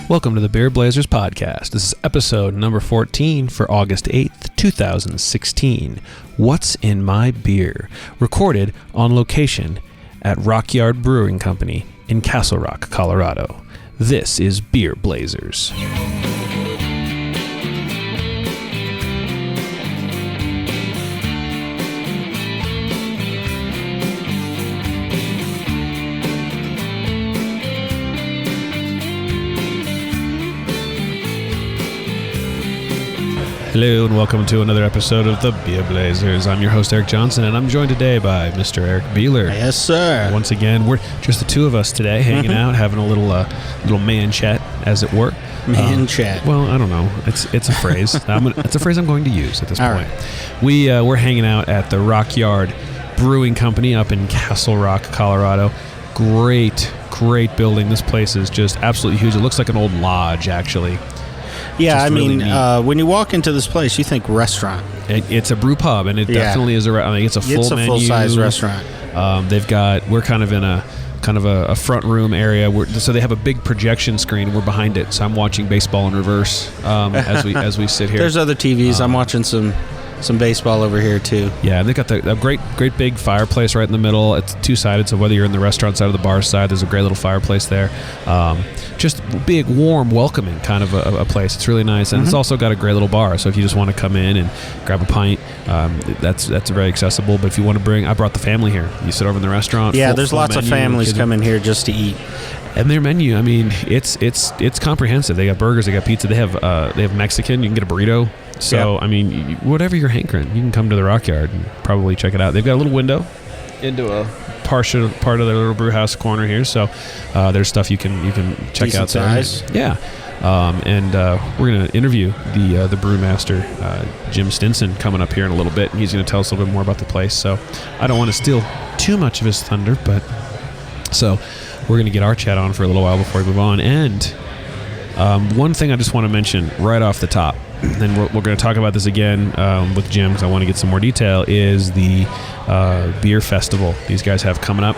Welcome to the Beer Blazers podcast. This is episode number 14 for August 8th, 2016. What's in my beer? Recorded on location at Rockyard Brewing Company in Castle Rock, Colorado. This is Beer Blazers. Hello and welcome to another episode of the Beer Blazers. I'm your host Eric Johnson and I'm joined today by Mr. Eric Beeler. Yes, sir. Once again, we're just the two of us today, hanging out, having a little man chat, as it were. Man chat. Well, I don't know. It's a phrase. It's a phrase I'm going to use at this All point. right. We're hanging out at the Rockyard Brewing Company up in Castle Rock, Colorado. Great building. This place is just absolutely huge. It looks like an old lodge, actually. Yeah, I really mean, when you walk into this place, you think restaurant. It's a brew pub, and it definitely is it's a full menu. Full-size restaurant. We're kind of in a front room area, so they have a big projection screen. We're behind it, so I'm watching baseball in reverse as we sit here. There's other TVs. I'm watching some baseball over here too. Yeah, they got a great big fireplace right in the middle. It's two-sided, so whether you're in the restaurant side or the bar side, there's a great little fireplace there. Just big, warm, welcoming kind of a place. It's really nice, and it's also got a great little bar. So if you just want to come in and grab a pint, that's very accessible. But if you want to I brought the family here. You sit over in the restaurant. Yeah, there's lots of families coming here just to eat. And their menu, I mean, it's comprehensive. They got burgers, they got pizza, they have Mexican. You can get a burrito. So yep. I mean, whatever you're hankering, you can come to the Rockyard and probably check it out. They've got a little window into a part of their little brew house corner here. So there's stuff you can check Decent out there. size. Yeah. And we're going to interview the brewmaster, Jim Stinson, coming up here in a little bit. And he's going to tell us a little bit more about the place. So I don't want to steal too much of his thunder, but so we're going to get our chat on for a little while before we move on. And one thing I just want to mention right off the top, and then we're going to talk about this again with Jim because I want to get some more detail, is the beer festival these guys have coming up.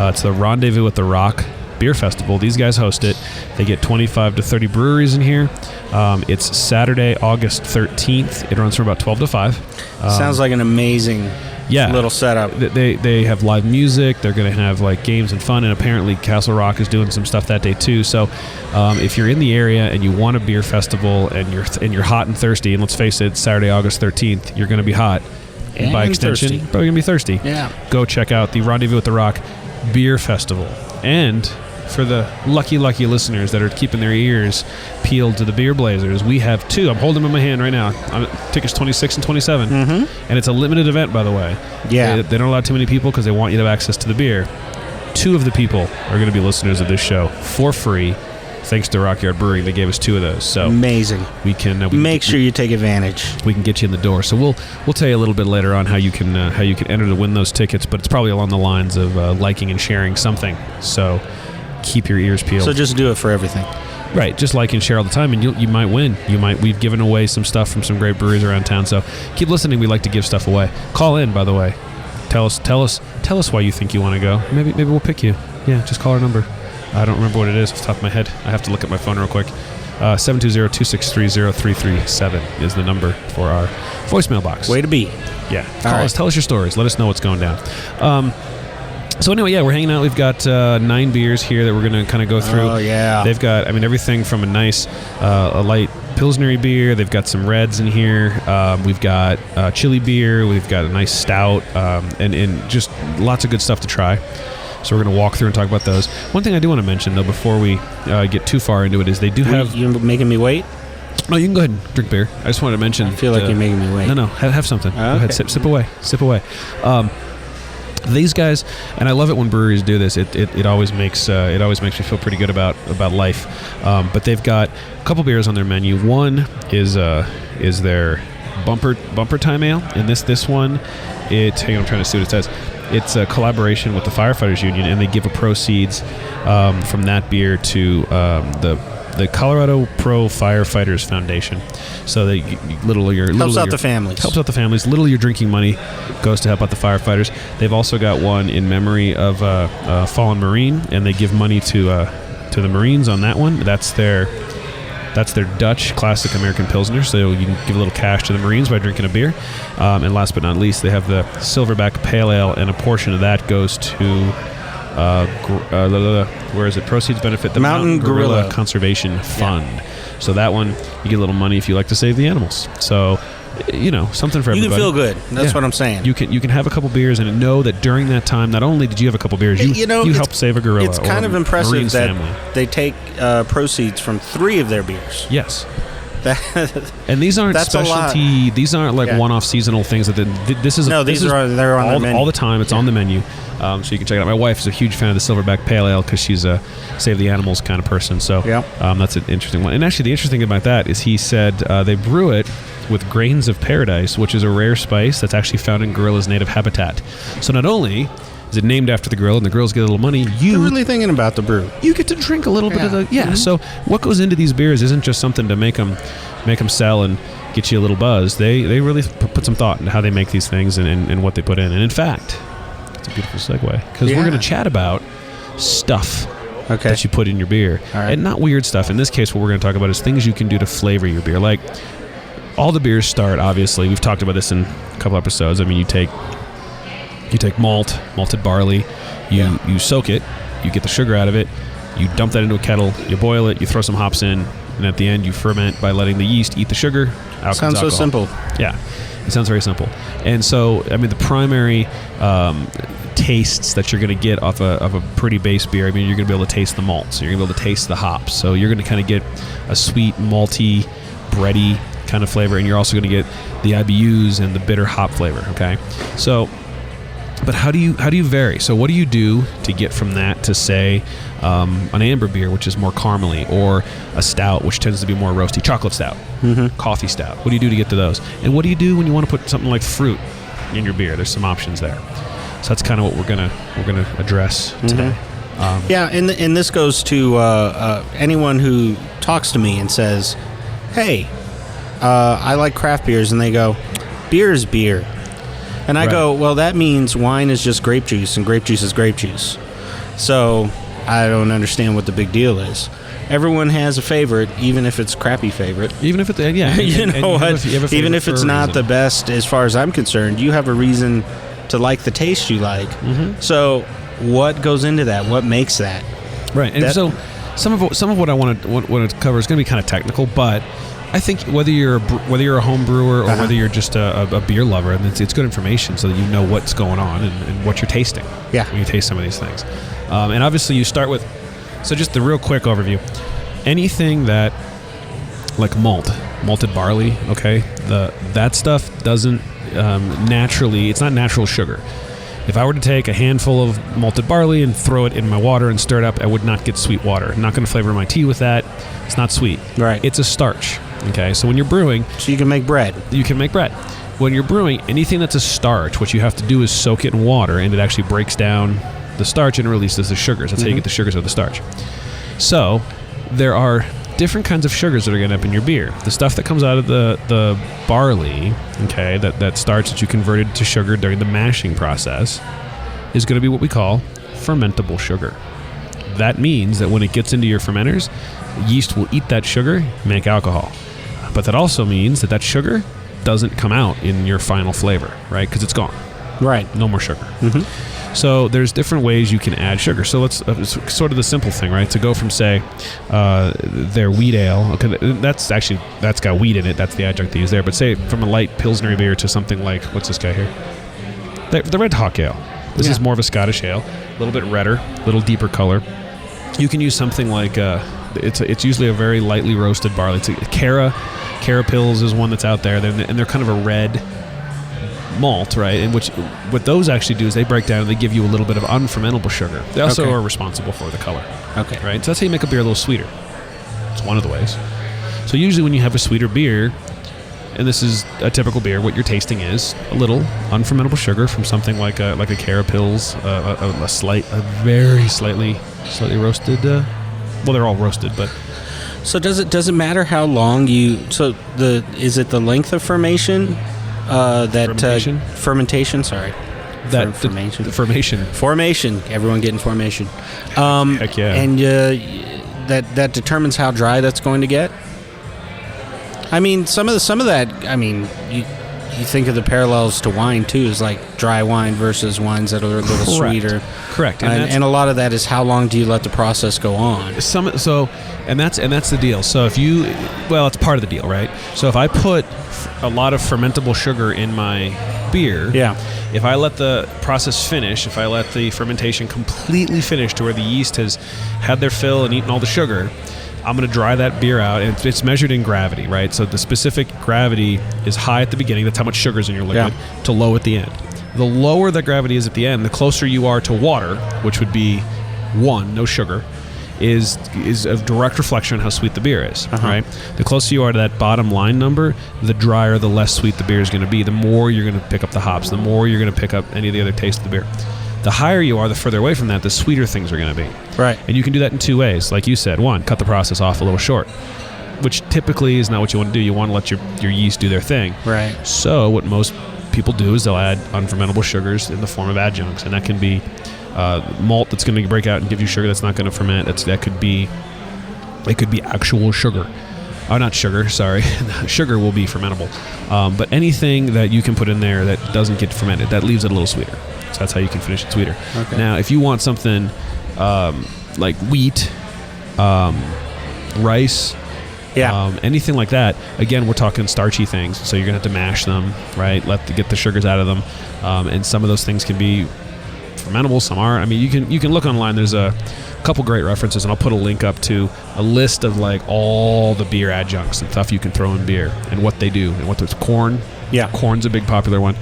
It's the Rendezvous with the Rock Beer Festival. These guys host it. They get 25 to 30 breweries in here. It's Saturday, August 13th. It runs from about 12 to 5. Sounds like an amazing little setup. They have live music. They're going to have like games and fun, and apparently Castle Rock is doing some stuff that day too. So if you're in the area and you want a beer festival and you're hot and thirsty, and let's face it, Saturday, August 13th, you're going to be hot. And by extension, thirsty. probably going to be thirsty. Yeah. Go check out the Rendezvous with the Rock Beer Festival. And for the lucky listeners that are keeping their ears peeled to the Beer Blazers, we have two. I'm holding them in my hand right now. Tickets 26 and 27. And it's a limited event, by the way. Yeah. They don't allow too many people because they want you to have access to the beer. Two of the people are going to be listeners of this show for free, thanks to Rockyard Brewing. They gave us two of those. So amazing. We can make sure you take advantage. We can get you in the door. So we'll tell you a little bit later on how you can enter to win those tickets. But it's probably along the lines of liking and sharing something. So keep your ears peeled. So just do it for everything. Right, just like and share all the time, and you might win. We've given away some stuff from some great breweries around town. So keep listening. We like to give stuff away. Call in, by the way. Tell us why you think you want to go. Maybe we'll pick you. Yeah, just call our number. I don't remember what it is off the top of my head. I have to look at my phone real quick. 720-263-0337 is the number for our voicemail box. Way to be. Yeah. Call us. Tell us your stories. Let us know what's going down. So anyway, we're hanging out. We've got 9 beers here that we're going to kind of go through. Oh, yeah. They've got, everything from a nice, a light Pilsnery beer. They've got some reds in here. We've got chili beer. We've got a nice stout, and just lots of good stuff to try. So we're going to walk through and talk about those. One thing I do want to mention, though, before we get too far into it, is they do have... You making me wait? No, you can go ahead and drink beer. I just wanted to mention... I feel like you're making me wait. No, have something. Okay. Go ahead, sip away. These guys, and I love it when breweries do this. It always makes me feel pretty good about life. But they've got a couple beers on their menu. One is their bumper time ale, and this one, hang on, I'm trying to see what it says. It's a collaboration with the Firefighters Union, and they give a proceeds from that beer to the Colorado Pro Firefighters Foundation. So they helps out the families. Helps out the families. Little of your drinking money goes to help out the firefighters. They've also got one in memory of a fallen Marine, and they give money to the Marines on that one. That's their That's their Dutch Classic American Pilsner, so you can give a little cash to the Marines by drinking a beer. And last but not least, they have the Silverback Pale Ale, and a portion of that goes to where is it? Proceeds benefit the Mountain Gorilla Conservation Fund. Yeah. So that one, you get a little money if you like to save the animals. So, something for everybody. You can feel good. That's what I'm saying. You can have a couple beers and know that during that time, not only did you have a couple beers, you helped save a gorilla. It's kind of impressive Marine's that family. They take proceeds from 3 of their beers. Yes. And these aren't specialty. These aren't like one-off seasonal things. They're on all the time. It's on the menu, so you can check it out. My wife is a huge fan of the Silverback Pale Ale because she's a save the animals kind of person. So that's an interesting one. And actually, the interesting thing about that is he said they brew it with grains of paradise, which is a rare spice that's actually found in gorilla's native habitat. So not only is it named after the gorilla, and the gorillas get a little money, You're really thinking about the brew. You get to drink a little bit of the... Yeah, mm-hmm. So what goes into these beers isn't just something to make them sell and get you a little buzz. They really put some thought into how they make these things and what they put in. And in fact, it's a beautiful segue, because we're going to chat about stuff that you put in your beer. All right. And not weird stuff. In this case, what we're going to talk about is things you can do to flavor your beer. Like, all the beers start, obviously, we've talked about this in a couple episodes. I mean, you take malted barley, you soak it, you get the sugar out of it, you dump that into a kettle, you boil it, you throw some hops in, and at the end you ferment by letting the yeast eat the sugar. Out sounds so simple. Yeah, it sounds very simple. And so, I mean, the primary tastes that you're going to get off of a pretty base beer, I mean, you're going to be able to taste the malt, so you're going to be able to taste the hops. So you're going to kind of get a sweet, malty, bready kind of flavor, and you're also going to get the IBUs and the bitter hop flavor, okay? So... But how do you vary? So what do you do to get from that to, say, an amber beer, which is more caramely, or a stout, which tends to be more roasty, chocolate stout, coffee stout? What do you do to get to those? And what do you do when you want to put something like fruit in your beer? There's some options there. So that's kind of what we're gonna address today. And this goes to anyone who talks to me and says, "Hey, I like craft beers," and they go, "Beer is beer." And I go, well, that means wine is just grape juice, and grape juice is grape juice. So I don't understand what the big deal is. Everyone has a favorite, even if it's a crappy favorite. Even if it's, even if it's not the best, as far as I'm concerned, you have a reason to like the taste you like. Mm-hmm. So what goes into that? What makes that? Right. And so some of what I want to cover is going to be kind of technical, but I think whether you're a home brewer or whether you're just a beer lover, and it's good information so that you know what's going on and what you're tasting when you taste some of these things. And obviously you start with, so just the real quick overview, anything that, like malted barley, okay, that stuff doesn't naturally, it's not natural sugar. If I were to take a handful of malted barley and throw it in my water and stir it up, I would not get sweet water. I'm not going to flavor my tea with that. It's not sweet. Right. It's a starch. Okay, so when you're brewing... So you can make bread. You can make bread. When you're brewing, anything that's a starch, what you have to do is soak it in water, and it actually breaks down the starch and releases the sugars. That's how you get the sugars out of the starch. So there are different kinds of sugars that are going to end up in your beer. The stuff that comes out of the barley, okay, that starch that you converted to sugar during the mashing process, is going to be what we call fermentable sugar. That means that when it gets into your fermenters, yeast will eat that sugar, make alcohol. But that also means that sugar doesn't come out in your final flavor, right? Because it's gone. Right. No more sugar. Mm-hmm. So there's different ways you can add sugar. So let's sort of the simple thing, right? To go from, say, their wheat ale. Okay, that's got wheat in it. That's the adjunct they use there. But say from a light Pilsner beer to something like, what's this guy here? The Red Hawk Ale. This is more of a Scottish ale. A little bit redder, a little deeper color. You can use something like... It's usually a very lightly roasted barley. It's Cara Pils is one that's out there, and they're kind of a red malt, right? In which what those actually do is they break down and they give you a little bit of unfermentable sugar. They also are responsible for the color. Okay. Right? So that's how you make a beer a little sweeter. It's one of the ways. So usually when you have a sweeter beer, and this is a typical beer, what you're tasting is a little unfermentable sugar from something like a Cara Pils, a very slightly roasted. Well, they're all roasted, but so does it matter how long you? So is it the length of fermentation? Fermentation. Sorry. Formation. Everyone getting formation. Heck yeah. And that determines how dry that's going to get. I mean, some of that. I mean, you think of the parallels to wine too, is like dry wine versus wines that are a little sweeter. Correct. And a lot of that is how long do you let the process go on? That's the deal. So it's part of the deal, right? So if I put a lot of fermentable sugar in my beer, if I let the process finish, if I let the fermentation completely finish to where the yeast has had their fill and eaten all the sugar, I'm going to dry that beer out, and it's measured in gravity, right? So the specific gravity is high at the beginning. That's how much sugar is in your liquid, to low at the end. The lower the gravity is at the end, the closer you are to water, which would be 1, no sugar, is a direct reflection on how sweet the beer is, right? The closer you are to that bottom line number, the drier, the less sweet the beer is going to be. The more you're going to pick up the hops, the more you're going to pick up any of the other taste of the beer. The higher you are, the further away from that, the sweeter things are going to be. Right. And you can do that in 2 ways. Like you said, 1, cut the process off a little short, which typically is not what you want to do. You want to let your yeast do their thing. Right. So what most people do is they'll add unfermentable sugars in the form of adjuncts, and that can be malt that's going to break out and give you sugar that's not going to ferment. It could be actual sugar. Not sugar, sorry. Sugar will be fermentable. But anything that you can put in there that doesn't get fermented, that leaves it a little sweeter. So that's how you can finish it sweeter. Okay. Now, if you want something like wheat, rice, anything like that, again, we're talking starchy things. So you're going to have to mash them, right? Get the sugars out of them. And some of those things can be fermentable, some aren't. I mean, you can look online. There's a couple great references, and I'll put a link up to a list of like all the beer adjuncts and stuff you can throw in beer and what they do and what there's corn. Yeah, corn's a big popular one.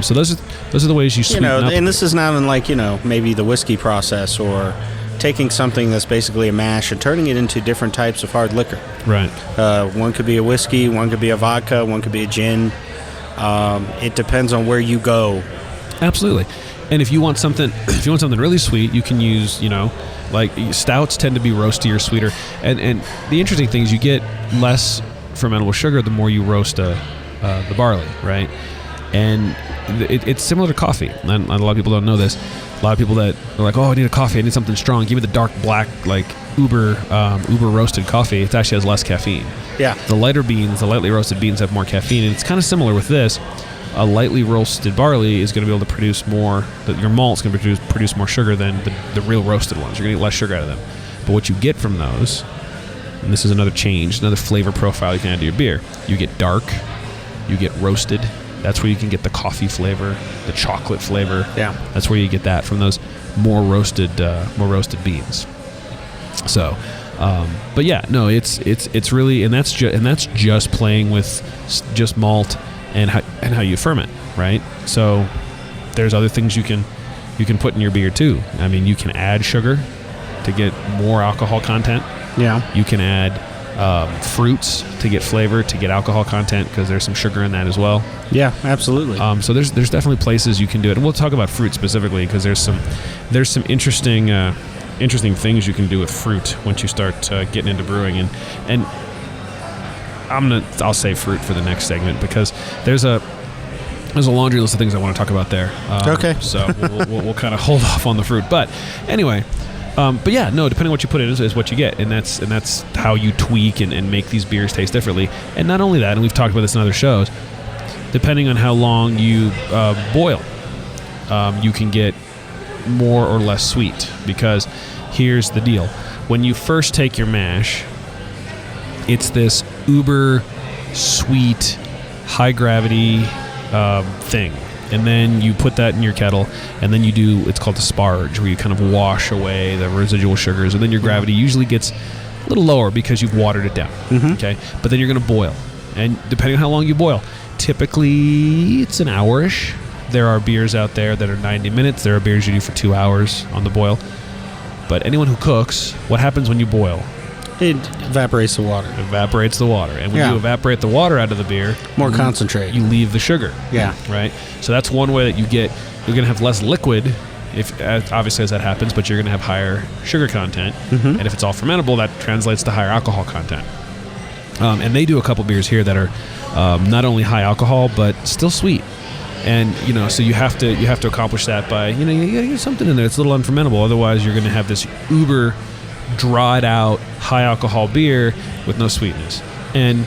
So those are the ways you sweeten up. And this is not unlike maybe the whiskey process or taking something that's basically a mash and turning it into different types of hard liquor. Right. One could be a whiskey, one could be a vodka, one could be a gin. It depends on where you go. Absolutely. And if you want something really sweet, you can use, like stouts tend to be roastier, sweeter. And the interesting thing is you get less fermentable sugar the more you roast the barley, right? And it's similar to coffee. And a lot of people don't know this. A lot of people that are like, oh, I need a coffee. I need something strong. Give me the dark black, like uber roasted coffee. It actually has less caffeine. Yeah. The lighter beans, the lightly roasted beans have more caffeine. And it's kind of similar with this. A lightly roasted barley is going to be able to produce more, your malt's going to produce more sugar than the real roasted ones. You're going to get less sugar out of them. But what you get from those, and this is another change, another flavor profile you can add to your beer, you get dark, you get roasted. That's where you can get the coffee flavor, the chocolate flavor. Yeah. That's where you get that from those more roasted beans. So, but yeah, no, it's really, and that's just playing with just malt and how you ferment, right? So there's other things you can put in your beer too. I mean, you can add sugar to get more alcohol content. Yeah. You can add fruits to get flavor, to get alcohol content, because there's some sugar in that as well. Yeah, absolutely. So there's definitely places you can do it, and we'll talk about fruit specifically because there's some interesting things you can do with fruit once you start getting into brewing, and I'll say fruit for the next segment because there's a laundry list of things I want to talk about there. Okay. So we'll kind of hold off on the fruit, but anyway. But yeah, no, depending on what you put in is what you get, and that's how you tweak and make these beers taste differently. And not only that, and we've talked about this in other shows, depending on how long you boil, you can get more or less sweet. Because here's the deal: when you first take your mash, it's this uber sweet, high gravity thing. And then you put that in your kettle, and then you do, it's called a sparge, where you kind of wash away the residual sugars, and then your gravity usually gets a little lower because you've watered it down, okay? But then you're going to boil, and depending on how long you boil, typically it's an hour-ish. There are beers out there that are 90 minutes. There are beers you do for 2 hours on the boil. But anyone who cooks, what happens when you boil? It evaporates the water. Evaporates the water. And when you evaporate the water out of the beer... More concentrate. You leave the sugar. Yeah. Right? So that's one way that you're going to have less liquid, obviously as that happens, but you're going to have higher sugar content. And if it's all fermentable, that translates to higher alcohol content. And they do a couple beers here that are not only high alcohol, but still sweet. And, so you have to accomplish that by, you got to get something in there that's a little unfermentable. Otherwise, you're going to have this dried out high alcohol beer with no sweetness. And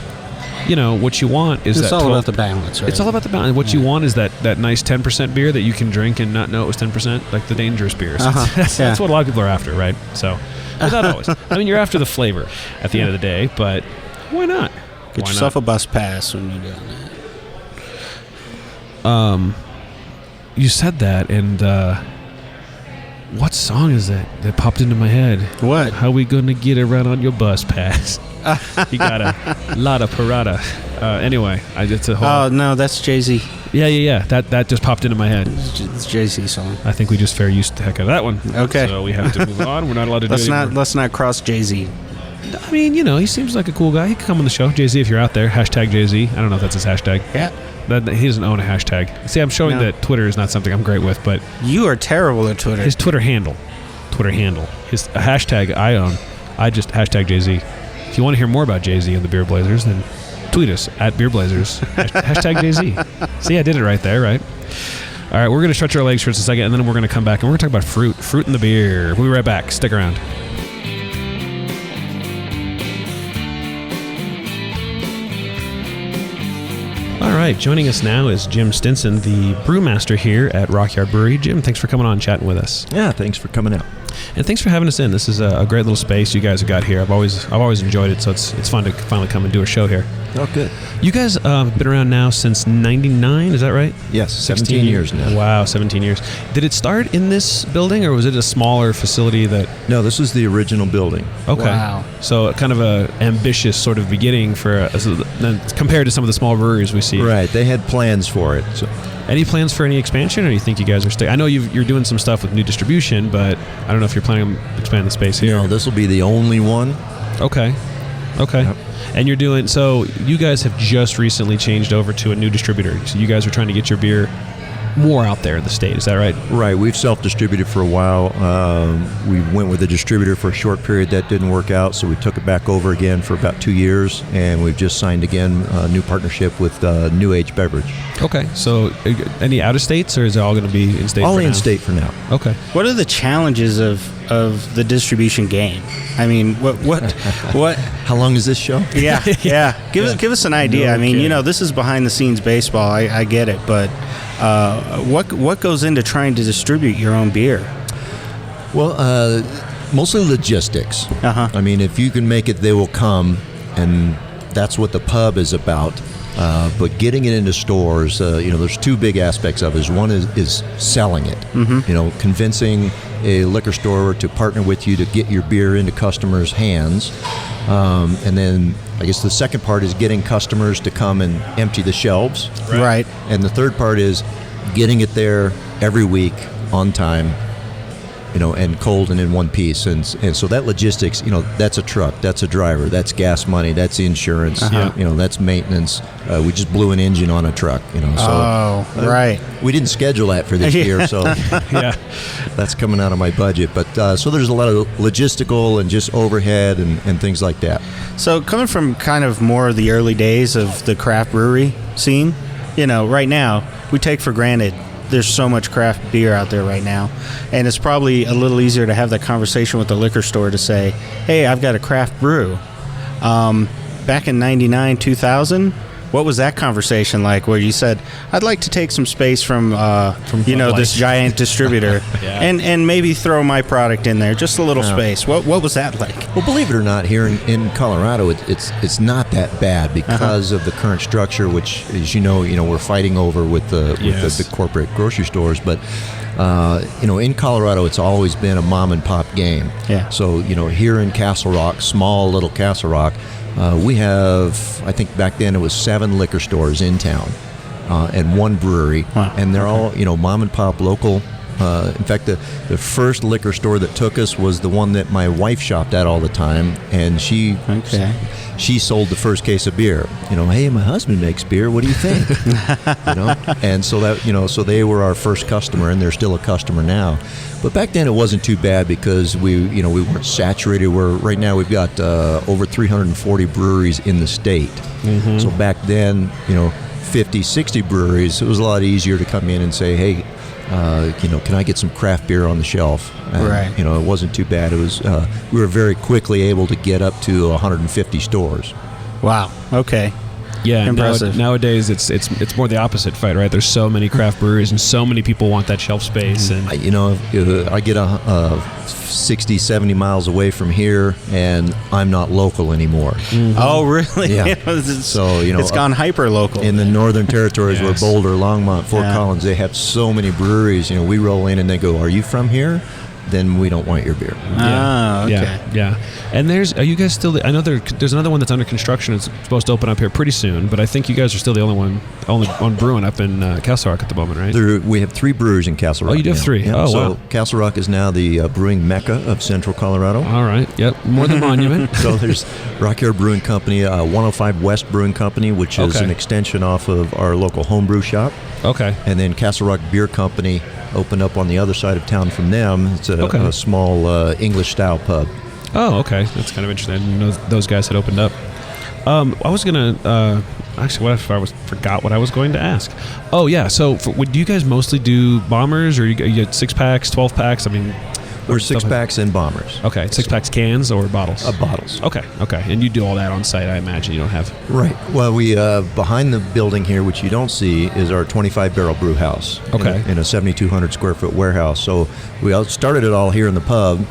what you want is It's that all 12 about the balance, right? It's all about the balance. What you want is that nice 10% beer that you can drink and not know it was 10%, like the dangerous beers. That's what a lot of people are after, right? So, but not always. I mean, you're after the flavor at the end of the day, but why not? Get yourself a bus pass when you're doing that. You said that, and what song is that popped into my head? What? How we gonna get around on your bus pass? You got a lot of parada. Anyway, it's a whole. Oh no, that's Jay-Z. Yeah. That just popped into my head. It's Jay-Z song. I think we just fair used the heck out of that one. Okay. So we have to move on. We're not allowed to do it anymore. Let's not cross Jay-Z. I mean, he seems like a cool guy. He could come on the show. Jay-Z, if you're out there, hashtag Jay-Z. I don't know if that's his hashtag. Yeah. He doesn't own a hashtag. See, I'm showing that Twitter is not something I'm great with, but You are terrible at Twitter. his Twitter handle. His hashtag I own. I just hashtag Jay-Z. If you want to hear more about Jay-Z and the Beer Blazers, then tweet us at Beer Blazers. Hashtag Jay-Z. See, I did it right there, right? All right, we're going to stretch our legs for just a second, and then we're going to come back, and we're going to talk about fruit in the beer. We'll be right back. Stick around. All right, joining us now is Jim Stinson, the brewmaster here at Rockyard Brewery. Jim, thanks for coming on and chatting with us. Yeah, thanks for coming out. And thanks for having us in. This is a great little space you guys have got here. I've always enjoyed it, so it's fun to finally come and do a show here. Oh, good. You guys have been around now since '99, is that right? Yes, 17 years now. Wow, 17 years. Did it start in this building, or was it a smaller facility that... No, this was the original building. Okay. Wow. So kind of a ambitious sort of beginning for compared to some of the small breweries we see. Right, they had plans for it. So. Any plans for any expansion, or do you think you guys are staying? I know you're doing some stuff with new distribution, but I don't know if you're planning on expanding the space here. No, this will be the only one. Okay. Yep. And you're doing, so you guys have just recently changed over to a new distributor. So you guys are trying to get your beer more out there in the state. Is that right? Right. We've self-distributed for a while. We went with a distributor for a short period. That didn't work out, so we took it back over again for about 2 years, and we've just signed again a new partnership with New Age Beverage. Okay. So any out of states, or is it all going to be in state? All for in now? state for now. Okay. What are the challenges of the distribution game? I mean, what? How long is this show? Yeah. Give us an idea. No I mean, kidding. this is behind the scenes baseball. I get it, but what goes into trying to distribute your own beer? Well, mostly logistics. Uh-huh. I mean, if you can make it, they will come, and that's what the pub is about. But getting it into stores, there's two big aspects of it. One is selling it. Mm-hmm. Convincing a liquor store to partner with you to get your beer into customers' hands. And then I guess the second part is getting customers to come and empty the shelves. Right. And the third part is getting it there every week on time, and cold and in one piece. And so that logistics, that's a truck, that's a driver, that's gas money, that's insurance, that's maintenance. We just blew an engine on a truck, so. Right. We didn't schedule that for this year, so Yeah. that's coming out of my budget. But so there's a lot of logistical and just overhead and things like that. So coming from kind of more of the early days of the craft brewery scene, right now we take for granted there's so much craft beer out there right now, and it's probably a little easier to have that conversation with the liquor store to say, hey, I've got a craft brew. Back in 99, 2000, what was that conversation like, where you said, I'd like to take some space from this giant distributor Yeah. and maybe throw my product in there, just a little space. What was that like? Well, believe it or not, here in Colorado, it's not that bad because of the current structure, which, as we're fighting over with the corporate grocery stores. But in Colorado, it's always been a mom and pop game. Yeah. So here in Castle Rock, small little Castle Rock, we have, I think back then it was 7 liquor stores in town and 1 brewery. Wow. And they're all mom and pop local. In fact, the first liquor store that took us was the one that my wife shopped at all the time, and she sold the first case of beer. Hey, my husband makes beer. What do you think? And so that so they were our first customer, and they're still a customer now. But back then it wasn't too bad because we weren't saturated. Right now we've got over 340 breweries in the state. Mm-hmm. So back then 50, 60 breweries. It was a lot easier to come in and say, hey. Can I get some craft beer on the shelf? And, Right. It wasn't too bad. It was we were very quickly able to get up to 150 stores. Wow. Okay. Yeah, impressive. Nowadays, it's more the opposite fight, right? There's so many craft breweries, and so many people want that shelf space. And I get 60, 70 miles away from here, and I'm not local anymore. Oh, really? Yeah. So it's gone hyper local. In the northern territories, Yes. where Boulder, Longmont, Fort Yeah. Collins, they have so many breweries. We roll in and they go, "Are you from here?" Then we don't want your beer. Ah, okay. Yeah. And are you guys still? I know there's another one that's under construction. It's supposed to open up here pretty soon, but I think you guys are still the only one brewing up in Castle Rock at the moment, right? We have 3 breweries in Castle Rock. Oh, you do have now. 3. Yeah. Oh, So wow. Castle Rock is now the brewing mecca of Central Colorado. All right. Yep. More than Monument. So there's Rock Hill Brewing Company, 105 West Brewing Company, which is Okay. an extension off of our local homebrew shop. Okay. And then Castle Rock Beer Company opened up on the other side of town from them. It's a small English-style pub. Oh, okay. That's kind of interesting. I didn't know those guys had opened up. I was gonna actually, what if I forgot what I was going to ask? Oh yeah. So, do you guys mostly do bombers, or you get 6-packs, 12-packs? I mean, We're 6-packs and bombers. Okay, 6-packs cans or bottles? Bottles. Okay. And you do all that on site, I imagine. You don't have. Right. Well, we behind the building here, which you don't see, is our 25-barrel brew house. Okay. In a 7,200 square foot warehouse. So we started it all here in the pub,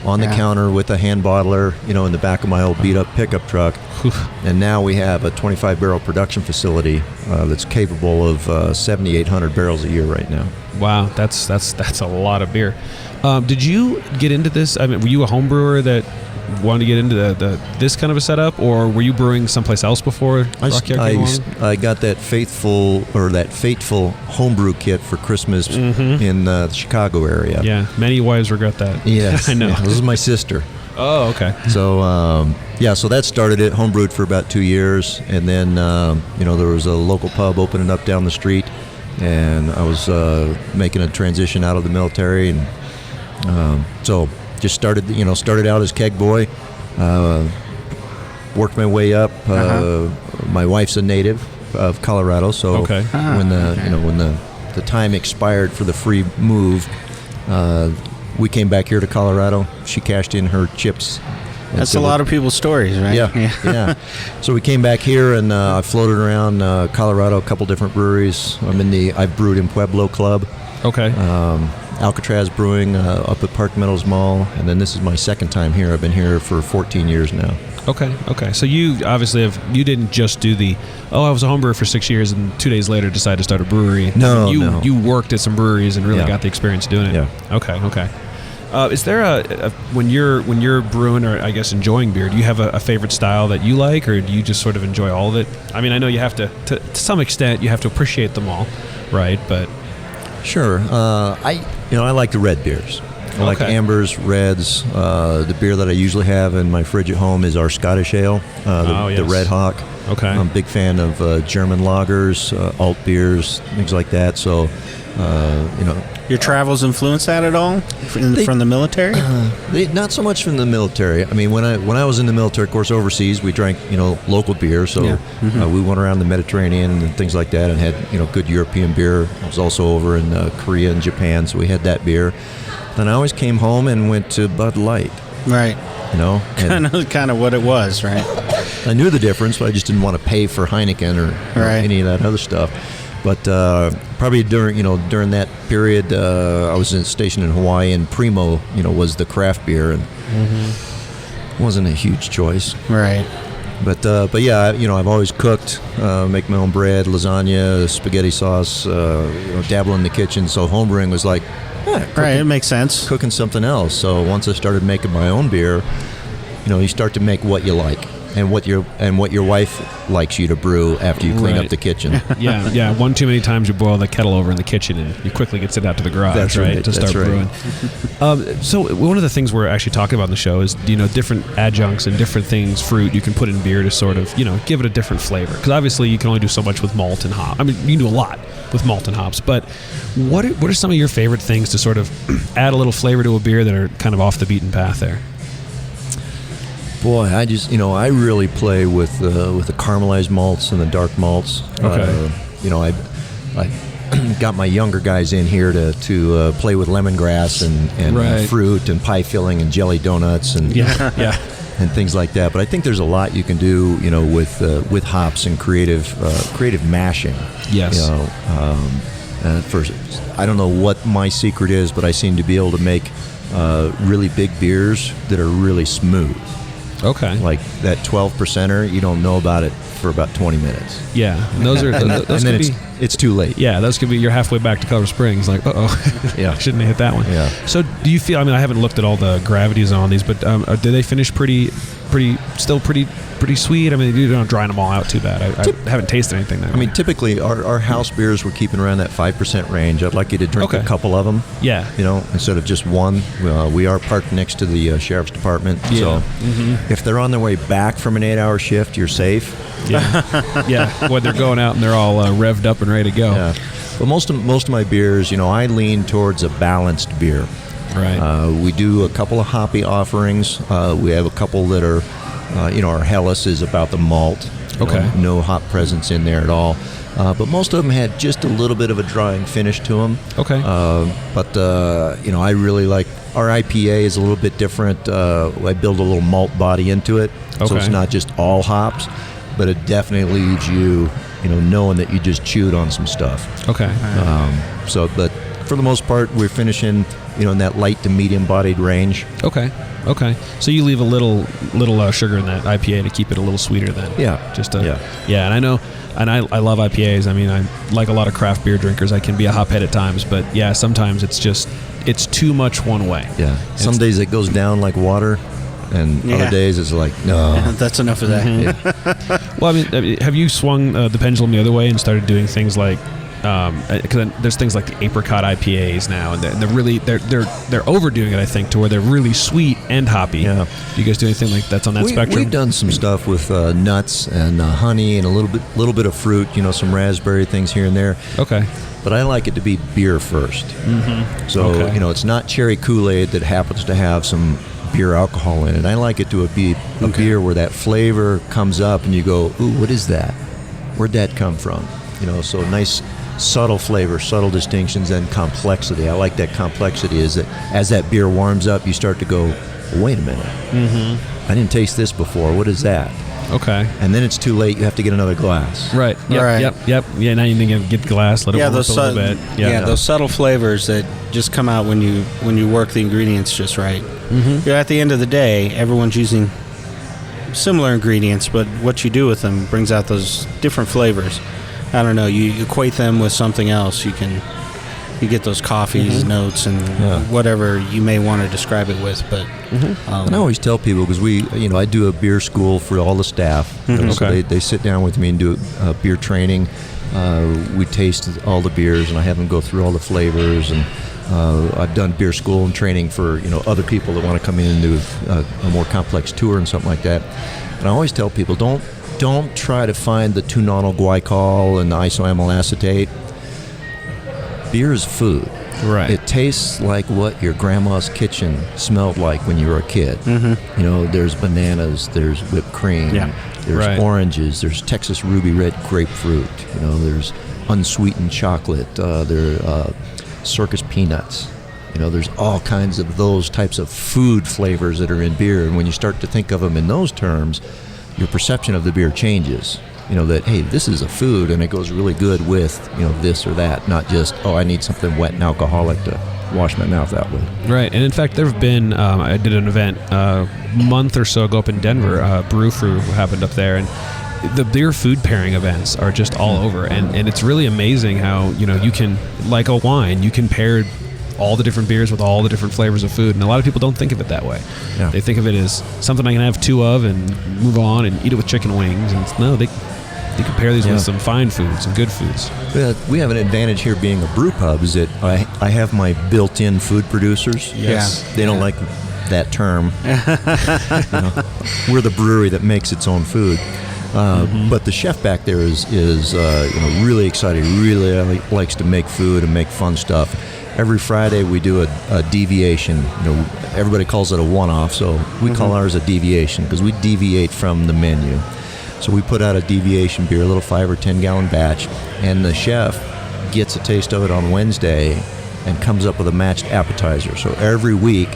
on the counter with a hand bottler, in the back of my old beat-up pickup truck. And now we have a 25-barrel production facility that's capable of 7,800 barrels a year right now. Wow, that's a lot of beer. Did you get into this? I mean, were you a home brewer that wanted to get into this kind of a setup, or were you brewing someplace else before Rocky Rock came along? I got that fateful homebrew kit for Christmas in the Chicago area. Yeah, many wives regret that. Yes, I know. Yeah, this is my sister. Oh, okay. So so that started it. Homebrewed for about 2 years, and then there was a local pub opening up down the street, and I was making a transition out of the military, and so just started out as keg boy, worked my way up. My wife's a native of Colorado, so when the time expired for the free move, we came back here to Colorado. She cashed in her chips. That's a lot of people's stories, right? Yeah. So we came back here, and I floated around Colorado, a couple different breweries. I've brewed in Pueblo Club. Okay. Alcatraz Brewing up at Park Meadows Mall, and then this is my second time here. I've been here for 14 years now. Okay. So you obviously you didn't just do I was a home brewer for 6 years and 2 days later decided to start a brewery. No. You worked at some breweries and really got the experience doing it. Yeah. Okay. Is there when you're brewing, or I guess enjoying beer, do you have a favorite style that you like, or do you just sort of enjoy all of it? I mean, I know you have to some extent you have to appreciate them all, right? But sure. I like the red beers. I like ambers, reds. The beer that I usually have in my fridge at home is our Scottish Ale, the Red Hawk. Okay. I'm a big fan of German lagers, alt beers, things like that. So, Your travels influence that at all from the military? Not so much from the military. I mean, when I was in the military, of course, overseas, we drank local beer. So we went around the Mediterranean and things like that, and had good European beer. I was also over in Korea and Japan, so we had that beer. Then I always came home and went to Bud Light. Right. And kind of what it was, right? I knew the difference, but I just didn't want to pay for Heineken or any of that other stuff. But probably during that period, I was stationed in Hawaii, and Primo, was the craft beer, and wasn't a huge choice. Right. But yeah, I've always cooked, make my own bread, lasagna, spaghetti sauce, dabble in the kitchen. So homebrewing was like, right, it makes sense. Cooking something else. So once I started making my own beer, you start to make what you like. And what your wife likes you to brew after you clean up the kitchen. Yeah. One too many times you boil the kettle over in the kitchen, and you quickly get sent out to the garage, That's right, to start brewing. So one of the things we're actually talking about in the show is different adjuncts and different things, fruit you can put in beer to sort of give it a different flavor. Because obviously you can only do so much with malt and hop. I mean, you can do a lot with malt and hops, but what are some of your favorite things to sort of add a little flavor to a beer that are kind of off the beaten path there? Boy, I just I really play with the caramelized malts and the dark malts. Okay. I got my younger guys in here to play with lemongrass and Right. fruit and pie filling and jelly donuts and Yeah. and things like that. But I think there's a lot you can do, with hops and creative mashing. Yes. First, I don't know what my secret is, but I seem to be able to make really big beers that are really smooth. Okay. Like that 12%er, you don't know about it for about 20 minutes. Yeah, and those are those and then could it's too late. Yeah, those could be you're halfway back to Color Springs, like, Yeah. I shouldn't have hit that one. Yeah. So do you feel? I mean, I haven't looked at all the gravities on these, but do they finish pretty sweet? I mean, you don't dry them all out too bad. I haven't tasted anything that way. I mean, typically our house beers we're keeping around that 5% range. I'd like you to drink Okay. a couple of them. Yeah. Instead of just one. We are parked next to the sheriff's department, Yeah. so if they're on their way back from an 8-hour shift, you're safe. Yeah. Yeah. When they're going out and they're all revved up and ready to go. Yeah. But most of my beers, I lean towards a balanced beer. Right. We do a couple of hoppy offerings. We have a couple that are, our Helles is about the malt. Okay. No hop presence in there at all. But most of them had just a little bit of a drying finish to them. Okay. But I really like our IPA is a little bit different. I build a little malt body into it, so Okay. it's not just all hops, but it definitely leaves you, knowing that you just chewed on some stuff. Okay. But for the most part, we're finishing, in that light to medium bodied range. Okay. So you leave a little sugar in that IPA to keep it a little sweeter then. Yeah. Yeah. And I know, and I love IPAs. I mean, I like a lot of craft beer drinkers. I can be a hophead at times, but yeah, sometimes it's too much one way. Yeah. Some days it goes down like water, and other days it's like, no. That's enough of that. Mm-hmm. Well, I mean, have you swung the pendulum the other way and started doing things like, because there's things like the apricot IPAs now, and they're overdoing it, I think, to where they're really sweet and hoppy. Yeah. Do you guys do anything like that's on that spectrum? We've done some stuff with nuts and honey and a little bit of fruit, some raspberry things here and there. Okay. But I like it to be beer first. Mm-hmm. So, Okay. it's not cherry Kool-Aid that happens to have some beer alcohol in it. I like it to be a beer where that flavor comes up and you go, ooh, what is that? Where'd that come from? So nice subtle flavor, subtle distinctions, and complexity. I like that complexity is that as that beer warms up, you start to go, wait a minute. Mm-hmm. I didn't taste this before. What is that? Okay. And then it's too late. You have to get another glass. Right. Yep. Right. Yep. Yeah. Now you need to get the glass. Let it warm up a little bit. Yeah, those subtle flavors that just come out when you work the ingredients just right. Mm-hmm. At the end of the day, everyone's using similar ingredients, but what you do with them brings out those different flavors. I don't know. You equate them with something else. You get those coffees, notes, and whatever you may want to describe it with. But and I always tell people, because I do a beer school for all the staff. So Okay. they sit down with me and do a beer training. We taste all the beers, and I have them go through all the flavors. And I've done beer school and training for other people that want to come in and do a more complex tour and something like that. And I always tell people, don't try to find the 2-nonyl glycol and the isoamyl acetate. Beer is food. Right. It tastes like what your grandma's kitchen smelled like when you were a kid. Mm-hmm. There's bananas, there's whipped cream, there's Right. oranges, there's Texas ruby red grapefruit, there's unsweetened chocolate, there are circus peanuts. There's all kinds of those types of food flavors that are in beer. And when you start to think of them in those terms, your perception of the beer changes. That, hey, this is a food and it goes really good with, this or that, not just, I need something wet and alcoholic to wash my mouth out with. Right. And in fact, there have been, I did an event a month or so ago up in Denver, Brew Fruit happened up there, and the beer food pairing events are just all over. And it's really amazing how, you can, like a wine, you can pair all the different beers with all the different flavors of food, and a lot of people don't think of it that way. Yeah. They think of it as something I can have 2 of and move on and eat it with chicken wings. And no, they can pair these with some fine foods and good foods. We have an advantage here being a brew pub is that I have my built-in food producers. Yes. They don't like that term. We're the brewery that makes its own food. But the chef back there is really excited. He really likes to make food and make fun stuff. Every Friday we do a deviation. Everybody calls it a one-off, so we call ours a deviation because we deviate from the menu. So we put out a deviation beer, a little 5 or 10 gallon batch, and the chef gets a taste of it on Wednesday and comes up with a matched appetizer. So every week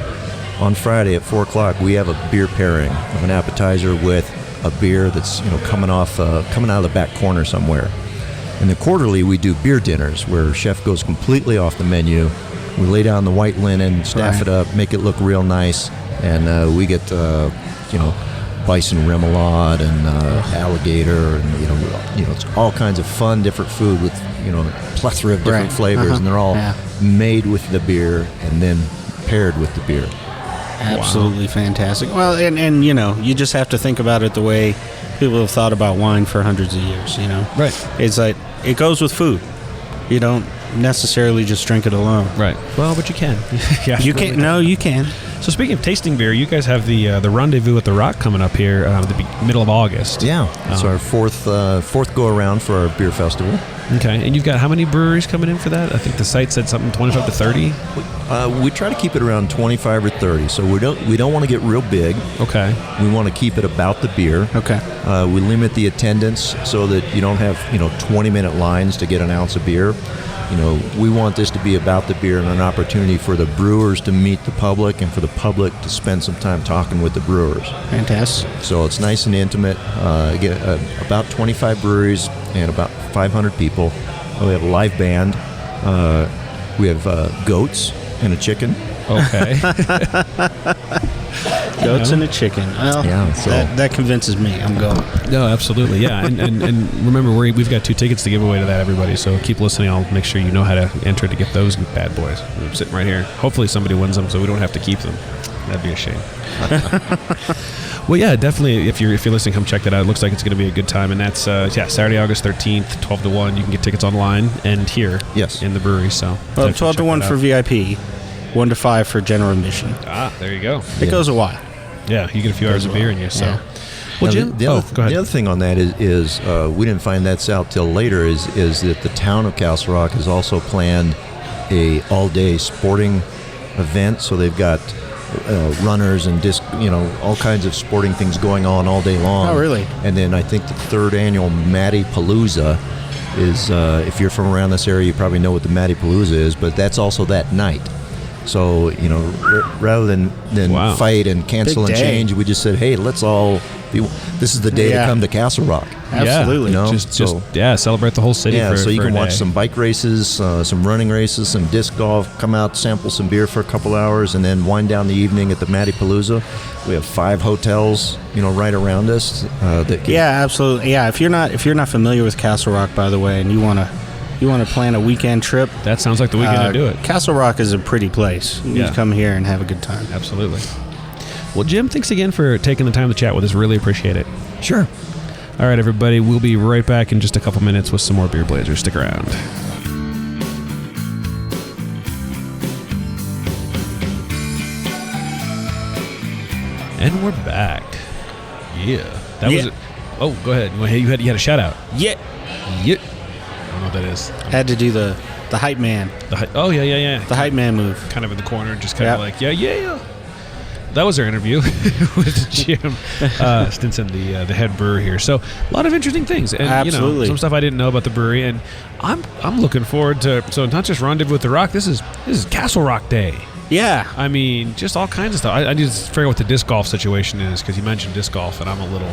on Friday at 4 o'clock, we have a beer pairing of an appetizer with a beer that's coming out of the back corner somewhere. And then quarterly, we do beer dinners where chef goes completely off the menu. We lay down the white linen, staff it up, make it look real nice, and we get bison remoulade and alligator, and it's all kinds of fun, different food with a plethora of different flavors, and they're all made with the beer and then paired with the beer. Absolutely fantastic. Well, and you just have to think about it the way people have thought about wine for hundreds of years. Right. It's like it goes with food. You don't necessarily just drink it alone. Right. Well, but you can. You can. No, you can. So speaking of tasting beer, you guys have the Rendezvous at the Rock coming up here the middle of August. Yeah, it's our fourth go around for our beer festival. Okay, and you've got how many breweries coming in for that? I think the site said something 25 to 30. We try to keep it around 25 or 30. So we don't want to get real big. Okay. We want to keep it about the beer. Okay. We limit the attendance so that you don't have 20-minute lines to get an ounce of beer. We want this to be about the beer and an opportunity for the brewers to meet the public and for the public to spend some time talking with the brewers. Fantastic. So it's nice and intimate. About 25 breweries and about 500 people. We have a live band. We have goats and a chicken. Okay. Goats and a chicken. Well, so that convinces me. I'm going. No, absolutely, yeah. And remember, we've got 2 tickets to give away to that, everybody. So keep listening. I'll make sure you know how to enter to get those bad boys. I'm sitting right here. Hopefully somebody wins them so we don't have to keep them. That'd be a shame. Well, yeah, definitely. If you're listening, come check that out. It looks like it's going to be a good time, and that's Saturday, August 13th, 12 to 1. You can get tickets online and here, yes, in the brewery. So 12 to 1 for VIP, 1 to 5 for general admission. There you go. It goes a while. Yeah, you get a few hours of beer in you. So, well, Jim, the other thing on that is we didn't find that out till later. Is that the town of Castle Rock has also planned a all-day sporting event. So they've got runners and all kinds of sporting things going on all day long. Oh, really? And then I think the 3rd annual Matty Palooza is, if you're from around this area, you probably know what the Matty Palooza is, but that's also that night. So, rather than fight and cancel and change, we just said, hey, let's all this is the day to come to Castle Rock. Absolutely. Just celebrate the whole city so you for can a watch day. some bike races, some running races, some disc golf, come out, sample some beer for a couple hours, and then wind down the evening at the Matty Palooza. We have 5 hotels, right around us. Absolutely. Yeah, if you're not familiar with Castle Rock, by the way, and you want to plan a weekend trip, that sounds like the weekend to do it. Castle Rock is a pretty place. You can come here and have a good time. Absolutely. Well, Jim, thanks again for taking the time to chat with us. Really appreciate it. Sure. All right, everybody. We'll be right back in just a couple minutes with some more Beer Blazers. Stick around. And we're back. Yeah. That was it. Oh, go ahead. You had a shout out. Yeah. I don't know what that is. Had to do the hype man. The hype man move. Kind of in the corner, just kind of like, yeah. That was our interview with Jim Stinson, the head brewer here. So a lot of interesting things, and absolutely some stuff I didn't know about the brewery, and I'm looking forward to. So not just Rendezvous with the Rock. This is Castle Rock Day. Yeah, I mean, just all kinds of stuff. I need to figure out what the disc golf situation is because you mentioned disc golf, and I'm a little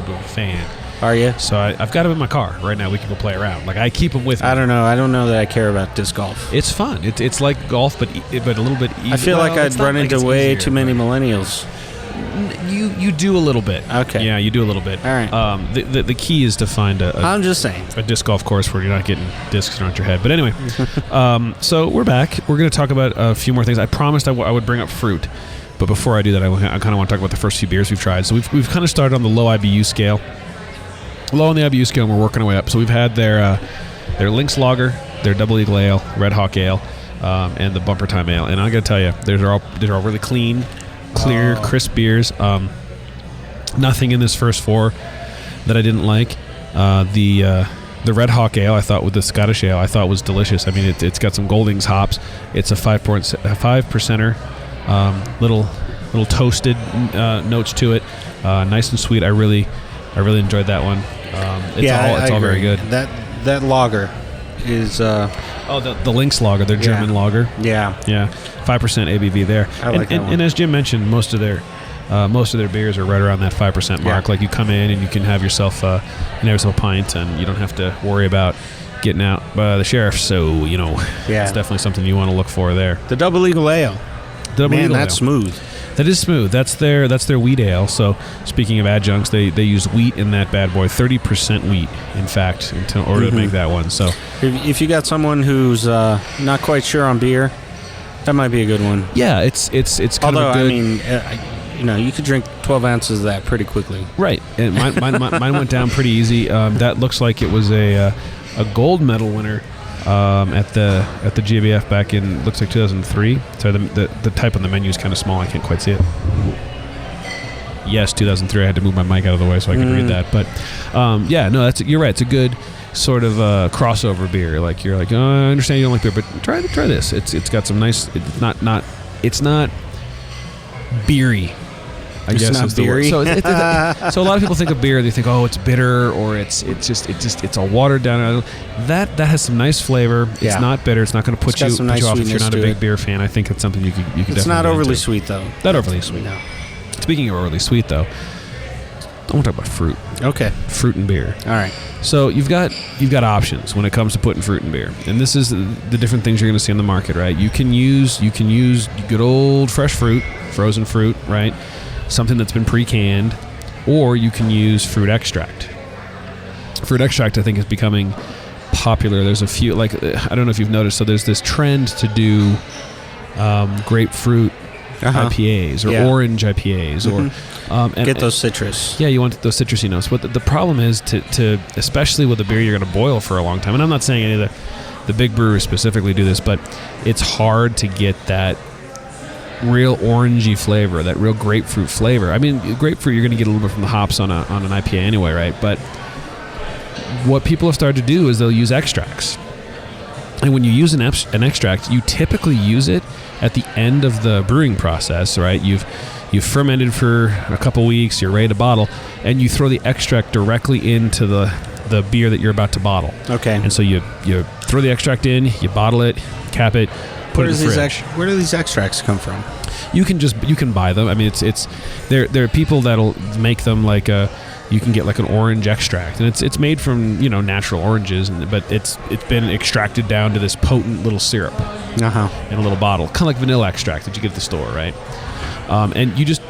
bit of a fan. Are you? So I've got them in my car right now. We can go play around. Like I keep them with me. I don't know that I care about disc golf. It's fun. It's like golf, but a little bit easier. I feel like I'd run into way too many millennials. You do a little bit. Okay. Yeah, you do a little bit. All right. The key is to find I'm just saying a disc golf course where you're not getting discs thrown at your head. But anyway, so we're back. We're going to talk about a few more things. I promised I would bring up fruit, but before I do that, I kind of want to talk about the first few beers we've tried. So we've kind of started on the low IBU scale. Low on the IBU scale, and we're working our way up. So we've had their Lynx Lager, their Double Eagle Ale, Red Hawk Ale, and the Bumper Time Ale. And I got to tell you, they're all really clean, clear, crisp beers. Nothing in this first 4 that I didn't like. The Red Hawk Ale, I thought, with the Scottish Ale, I thought was delicious. I mean, it's got some Goldings hops. It's a 5%er, little toasted notes to it. Nice and sweet. I really enjoyed that one. It's all very good. That lager is Oh, the Lynx lager, their German lager. Yeah. Yeah, 5% ABV there. I like that one. And as Jim mentioned, most of their beers are right around that 5% mark. Yeah. Like you come in and you can have yourself a pint, and you don't have to worry about getting out by the sheriff. So it's definitely something you want to look for there. The Double Eagle Ale. Man, that's smooth. That is smooth. That's their wheat ale. So speaking of adjuncts, they use wheat in that bad boy, 30% wheat, in fact, in order to make that one. So if you got someone who's not quite sure on beer, that might be a good one. yeah, it's kind Although of a good. I mean, you could drink 12 ounces of that pretty quickly. Right, and mine went down pretty easy. That looks like it was a gold medal winner at the GABF back in, looks like 2003. So the type on the menu is kind of small. I can't quite see it. Yes, 2003. I had to move my mic out of the way so I could read that. But you're right. It's a good sort of crossover beer. Like you're like, oh, I understand you don't like beer, but try this. It's got some nice. It's not beery. I guess not is the word. beery? So a lot of people think of beer, they think, oh, it's bitter, or it's a watered down. That has some nice flavor. It's Yeah. not bitter. It's not going to put you some nice off if you're sweetness not a to big it. beer fan. I think it's something you could definitely. It's not get overly into. sweet, though. Not overly sweet. No. Speaking of overly sweet, though, I want to talk about fruit. Okay. Fruit and beer. All right. So you've got options when it comes to putting fruit in beer, and this is the different things you're going to see on the market, right? You can use good old fresh fruit, frozen fruit, right? Something that's been pre-canned, or you can use fruit extract. Fruit extract, I think, is becoming popular. There's a few, like, I don't know if you've noticed. So there's this trend to do grapefruit IPAs or orange IPAs or Get those citrus. Yeah, you want those citrusy notes. But the problem is to especially with a beer you're going to boil for a long time. And I'm not saying any of the big brewers specifically do this, but it's hard to get that real orangey flavor, that real grapefruit flavor. I mean, grapefruit, you're going to get a little bit from the hops on an IPA anyway, right? But what people have started to do is they'll use extracts. And when you use an extract, you typically use it at the end of the brewing process, right? You've fermented for a couple weeks, you're ready to bottle, and you throw the extract directly into the beer that you're about to bottle. Okay. And so you throw the extract in, you bottle it, cap it, put it in the fridge. Where do these extracts come from? You can buy them. I mean, there are people that'll make them like you can get like an orange extract, and it's made from natural oranges, but it's been extracted down to this potent little syrup in a little bottle, kind of like vanilla extract that you get at the store, right? And you just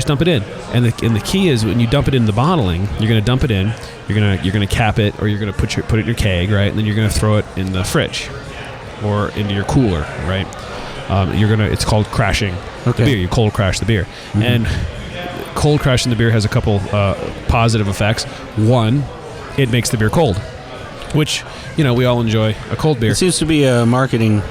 dump it in, and the key is when you dump it in the bottling, you're going to dump it in, you're going to cap it, or you're going to put it in your keg, right? And then you're going to throw it in the fridge or into your cooler, right? It's called crashing the beer. You cold crash the beer, and cold crashing the beer has a couple positive effects. One, it makes the beer cold, which we all enjoy a cold beer. It seems to be a marketing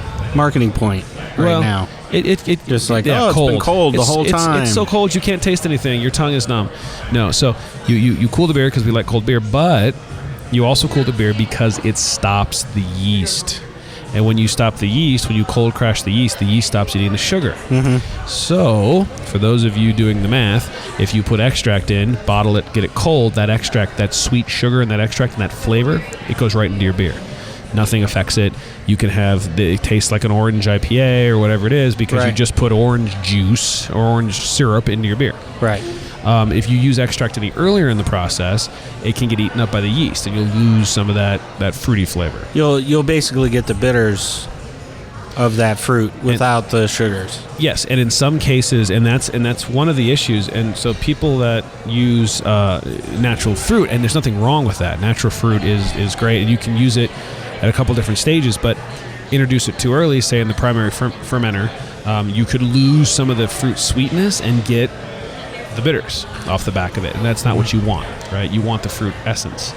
point now. It just like cold. It's been cold the whole time. It's so cold you can't taste anything. Your tongue is numb. No, so you cool the beer because we like cold beer, but you also cool the beer because it stops the yeast. And when you stop the yeast, when you cold crash the yeast stops eating the sugar. So, for those of you doing the math, if you put extract in, bottle it, get it cold, that extract, that sweet sugar and that extract and that flavor, it goes right into your beer. Nothing affects it. You can have it taste like an orange IPA or whatever it is because you just put orange juice or orange syrup into your beer. Right. If you use extract any earlier in the process, it can get eaten up by the yeast, and you'll lose some of that fruity flavor. You'll basically get the bitters of that fruit without the sugars. Yes, and in some cases, and that's one of the issues. And so people that use natural fruit, and there's nothing wrong with that. Natural fruit is great, and you can use it at a couple different stages, but introduce it too early, say in the primary fermenter, you could lose some of the fruit sweetness and get the bitters off the back of it, and that's not what you want, right? You want the fruit essence.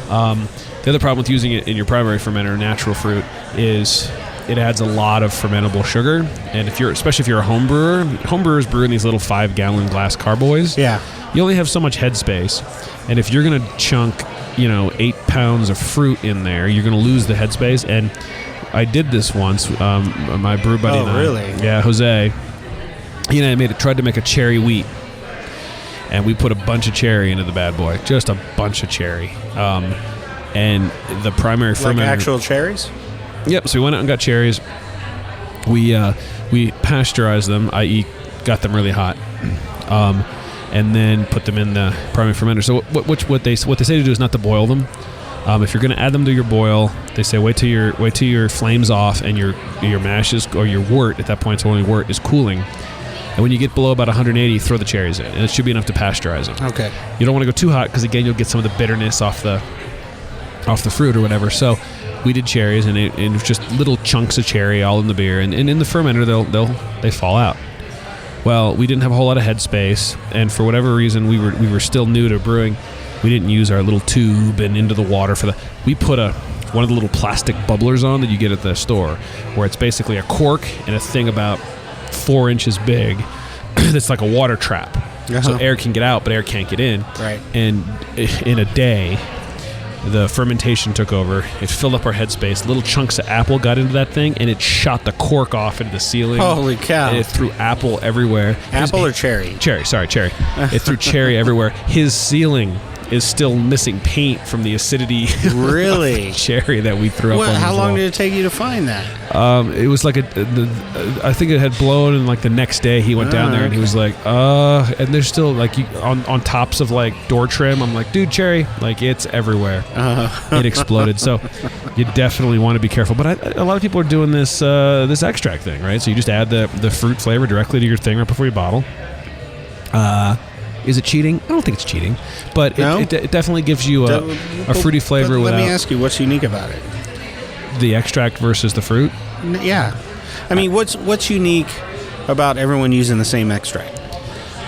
The other problem with using it in your primary fermenter, natural fruit, is it adds a lot of fermentable sugar, and especially if you're a home brewer, homebrewers brew in these little 5-gallon glass carboys. Yeah. You only have so much headspace, and if you're going to chunk 8 pounds of fruit in there, you're going to lose the headspace. And I did this once. My brew buddy and I. Really? Yeah, Jose. He and I tried to make a cherry wheat, and we put a bunch of cherry into the bad boy, just a bunch of cherry. And the primary fermenter, like actual cherries. Yep. So we went out and got cherries. We pasteurized them, i.e., got them really hot, and then put them in the primary fermenter. So what they say to do is not to boil them. If you're going to add them to your boil, they say wait till your flame's off and your mash is, or your wort, at that point it's only wort, is cooling. And when you get below about 180, throw the cherries in, and it should be enough to pasteurize them. Okay. You don't want to go too hot because again you'll get some of the bitterness off the fruit or whatever. So we did cherries, and it was just little chunks of cherry all in the beer, and in the fermenter they fall out. Well, we didn't have a whole lot of headspace, and for whatever reason we were still new to brewing. We didn't use our little tube and into the water for we put one of the little plastic bubblers on that you get at the store, where it's basically a cork and a thing about 4 inches big that's like a water trap. So air can get out, but air can't get in. Right. And in a day, the fermentation took over. It filled up our headspace. Little chunks of apple got into that thing, and it shot the cork off into the ceiling. Holy cow. And it threw apple everywhere. Apple or cherry? Cherry. It threw cherry everywhere. His ceiling is still missing paint from the acidity really? of cherry that we threw up on How his long wall. did it take you to find that? It was like I think it had blown, and like the next day he went down there and he was like, and there's still like on tops of like door trim. I'm like, dude, cherry, like it's everywhere. It exploded. So you definitely want to be careful. But a lot of people are doing this extract thing, right? So you just add the fruit flavor directly to your thing right before you bottle. Is it cheating? I don't think it's cheating, but No? it definitely gives you a fruity flavor But without let me ask you, what's unique about it? the extract versus the fruit. Yeah. I mean, what's unique about everyone using the same extract?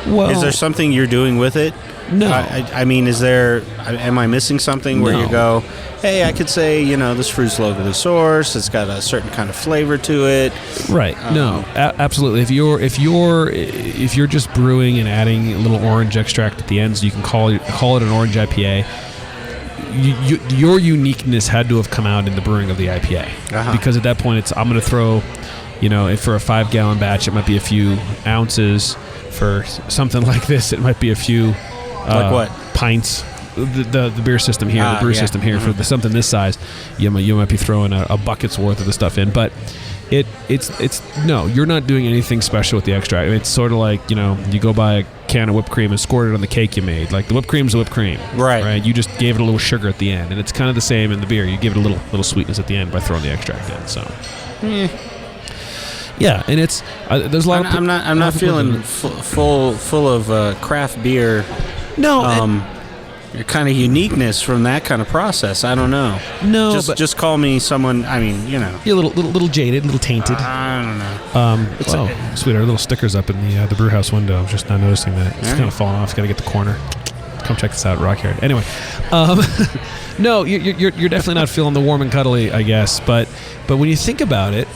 Well, Is there something you're doing with it? No. I mean, am I missing something where No. you go, hey, I could say, this fruit's locally sourced, it's got a certain kind of flavor to it. Right. No. Absolutely. If you're just brewing and adding a little orange extract at the end, so you can call it an orange IPA. Your uniqueness had to have come out in the brewing of the IPA, because at that point I'm going to throw, if for a 5-gallon batch it might be a few ounces. For something like this, it might be a few. Like what? Pints. The beer system here, the brew system here, for something this size, you might be throwing a bucket's worth of the stuff in, but it's no, you're not doing anything special with the extract. It's sort of like you go buy a can of whipped cream and squirt it on the cake you made. Like the whipped cream's a whipped cream, right? You just gave it a little sugar at the end, and it's kind of the same in the beer. You give it a little sweetness at the end by throwing the extract in. So. Yeah, and it's there's a lot. I'm not feeling full of craft beer. No, kind of uniqueness from that kind of process. I don't know. No, just call me someone. I mean, you're a little jaded, a little tainted. I don't know. Sweet, our little stickers up in the brew house window. I'm just not noticing that. It's kind of falling off. Got to get the corner. Come check this out, Rockyard. Anyway, no, you're definitely not feeling the warm and cuddly, I guess. But when you think about it,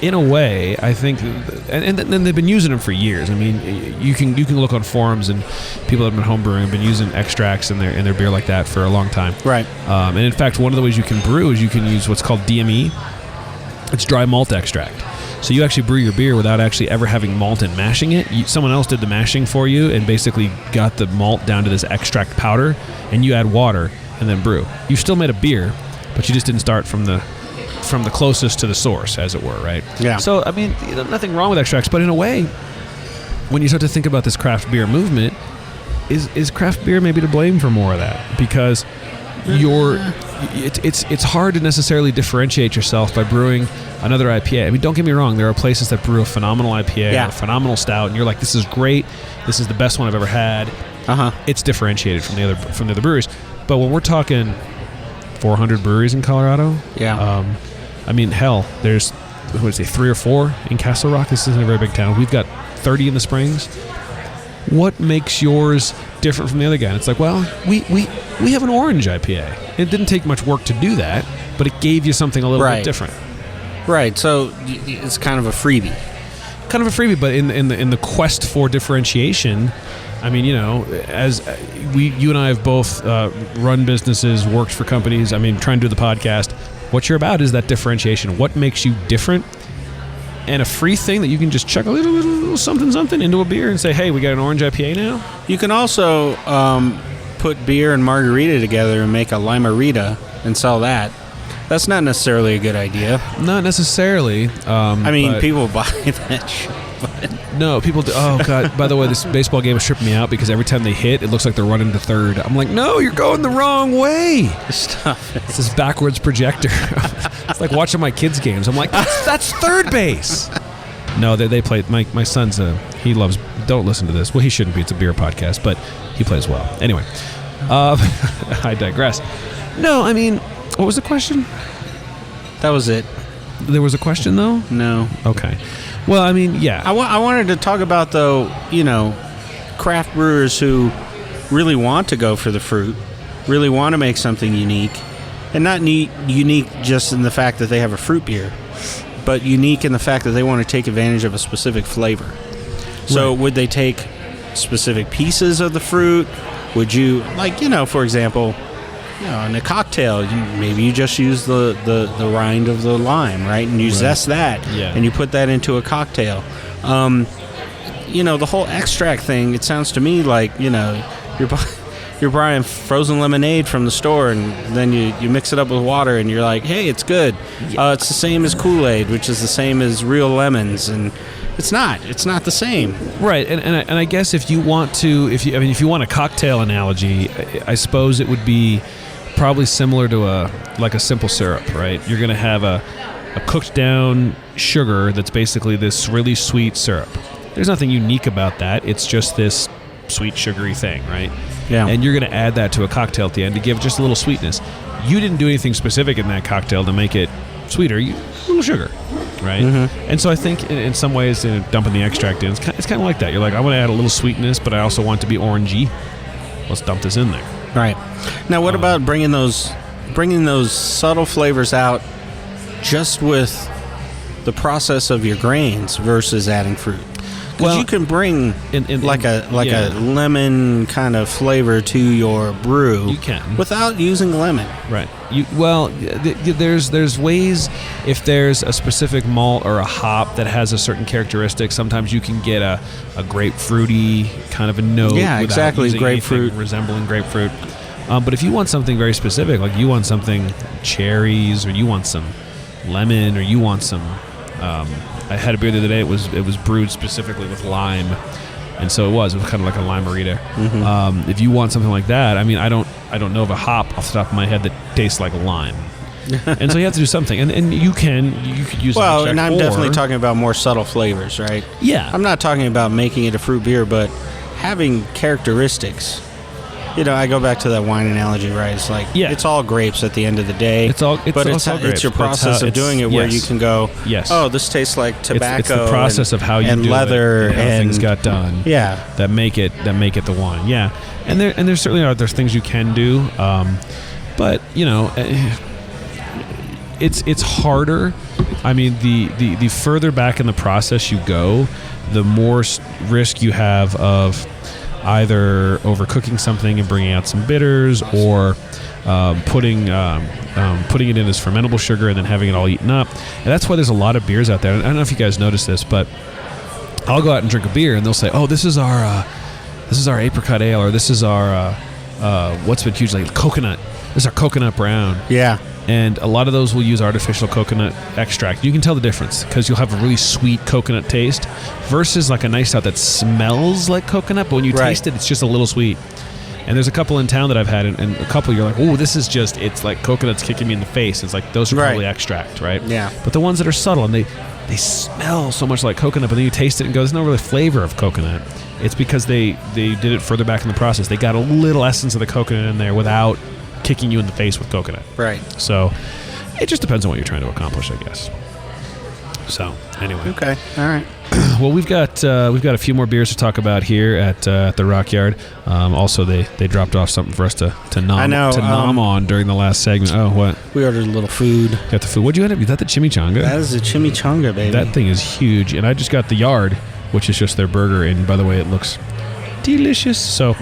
in a way, I think, and they've been using them for years. I mean, you can look on forums, and people that have been homebrewing have been using extracts in their beer like that for a long time. Right. And in fact, one of the ways you can brew is you can use what's called DME. It's dry malt extract. So you actually brew your beer without actually ever having malt and mashing it. Someone else did the mashing for you and basically got the malt down to this extract powder, and you add water and then brew. You still made a beer, but you just didn't start from the closest to the source, as it were, right? Yeah. So, I mean, nothing wrong with extracts, but in a way, when you start to think about this craft beer movement, is craft beer maybe to blame for more of that? Because it's hard to necessarily differentiate yourself by brewing another IPA. I mean, don't get me wrong, there are places that brew a phenomenal IPA or a phenomenal stout, and you're like, this is great, this is the best one I've ever had. It's differentiated from the other breweries. But when we're talking 400 breweries in Colorado, I mean, hell, there's 3 or 4 in Castle Rock. This isn't a very big town. We've got 30 in the Springs. What makes yours different from the other guy? And it's like, well, we have an orange IPA. It didn't take much work to do that, but it gave you something a little bit different. Right. So it's kind of a freebie. But in the quest for differentiation, I mean, as you and I have both run businesses, worked for companies. I mean, trying to do the podcast. What you're about is that differentiation. What makes you different? And a free thing that you can just chuck a little something into a beer and say, hey, we got an orange IPA now. You can also put beer and margarita together and make a Lime-A-Rita and sell that. That's not necessarily a good idea. Not necessarily. I mean, but- people buy that shit. No, people do. Oh, God. By the way, this baseball game is tripping me out because every time they hit, it looks like they're running to third. I'm like, no, you're going the wrong way. Stop it. It's this backwards projector. It's like watching my kids' games. I'm like, that's third base. No, they play. My son's, he loves, don't listen to this. Well, he shouldn't be. It's a beer podcast, but he plays well. Anyway, I digress. No, I mean, what was the question? That was it. There was a question, though? No. Okay. Well, I mean, yeah. I wanted to talk about, though, craft brewers who really want to go for the fruit, really want to make something unique, and not unique just in the fact that they have a fruit beer, but unique in the fact that they want to take advantage of a specific flavor. So Right. would they take specific pieces of the fruit? Would you, for example, in a cocktail, maybe you just use the rind of the lime, right? And you zest that, Yeah. and you put that into a cocktail. The whole extract thing, it sounds to me like, you're buying frozen lemonade from the store, and then you mix it up with water, and you're like, hey, it's good. It's the same as Kool-Aid, which is the same as real lemons, and it's not the same. Right, and I guess if you want to, if you want a cocktail analogy, I suppose it would be probably similar to a simple syrup, right? You're going to have a cooked down sugar that's basically this really sweet syrup. There's nothing unique about that. It's just this sweet sugary thing, right? Yeah. And you're going to add that to a cocktail at the end to give just a little sweetness. You didn't do anything specific in that cocktail to make it sweeter. A little sugar, right? Mm-hmm. And so I think in some ways, dumping the extract in, it's kind of like that. You're like, I want to add a little sweetness, but I also want it to be orangey. Let's dump this in there. Right. Now, what about bringing those subtle flavors out just with the process of your grains versus adding fruit? Because Well, you can bring in a lemon kind of flavor to your brew. You can. Without using lemon. Right. There's ways. If there's a specific malt or a hop that has a certain characteristic, sometimes you can get a grapefruity kind of a note. Yeah, without exactly, using grapefruit. anything resembling grapefruit. But if you want something very specific, like you want something cherries, or you want some lemon, or you want some. I had a beer the other day. It was brewed specifically with lime. And so it was kind of like a limerita. Mm-hmm. If you want something like that, I mean, I don't know of a hop off the top of my head that tastes like a lime. And so you have to do something, and you could use. Well, an and I'm extract, definitely talking about more subtle flavors, right? Yeah, I'm not talking about making it a fruit beer, but having characteristics. I go back to that wine analogy, right? It's like it's all grapes at the end of the day. It's all but it's grapes. your process of doing it where you can go, yes. Oh, this tastes like tobacco. It's the process of how you and do leather it, and how and things got done. Yeah, that make it the wine. Yeah, and there certainly there's things you can do, but it's harder. I mean, the further back in the process you go, the more risk you have of either overcooking something and bringing out some bitters, or putting it in as fermentable sugar and then having it all eaten up. And that's why there's a lot of beers out there. And I don't know if you guys noticed this, but I'll go out and drink a beer and they'll say, "Oh, this is our apricot ale," or "This is our what's been huge, like coconut. This is our coconut brown." Yeah. And a lot of those will use artificial coconut extract. You can tell the difference because you'll have a really sweet coconut taste versus like a nice stout that smells like coconut, but when you taste it, it's just a little sweet. And there's a couple in town that I've had, and a couple you're like, oh, this is just, it's like coconut's kicking me in the face. It's like, those are probably extract, right? Yeah. But the ones that are subtle, and they smell so much like coconut, but then you taste it and go, there's no really flavor of coconut. It's because they did it further back in the process. They got a little essence of the coconut in there without kicking you in the face with coconut. Right. So it just depends on what you're trying to accomplish, I guess. So anyway. Okay. All right. Well, we've got a few more beers to talk about here at the Rock Yard. Also, they dropped off something for us to nom on during the last segment. Oh, what? We ordered a little food. Got the food. What'd you end up? Is that the chimichanga? That is a chimichanga, baby. That thing is huge. And I just got the Yard, which is just their burger. And by the way, it looks delicious. So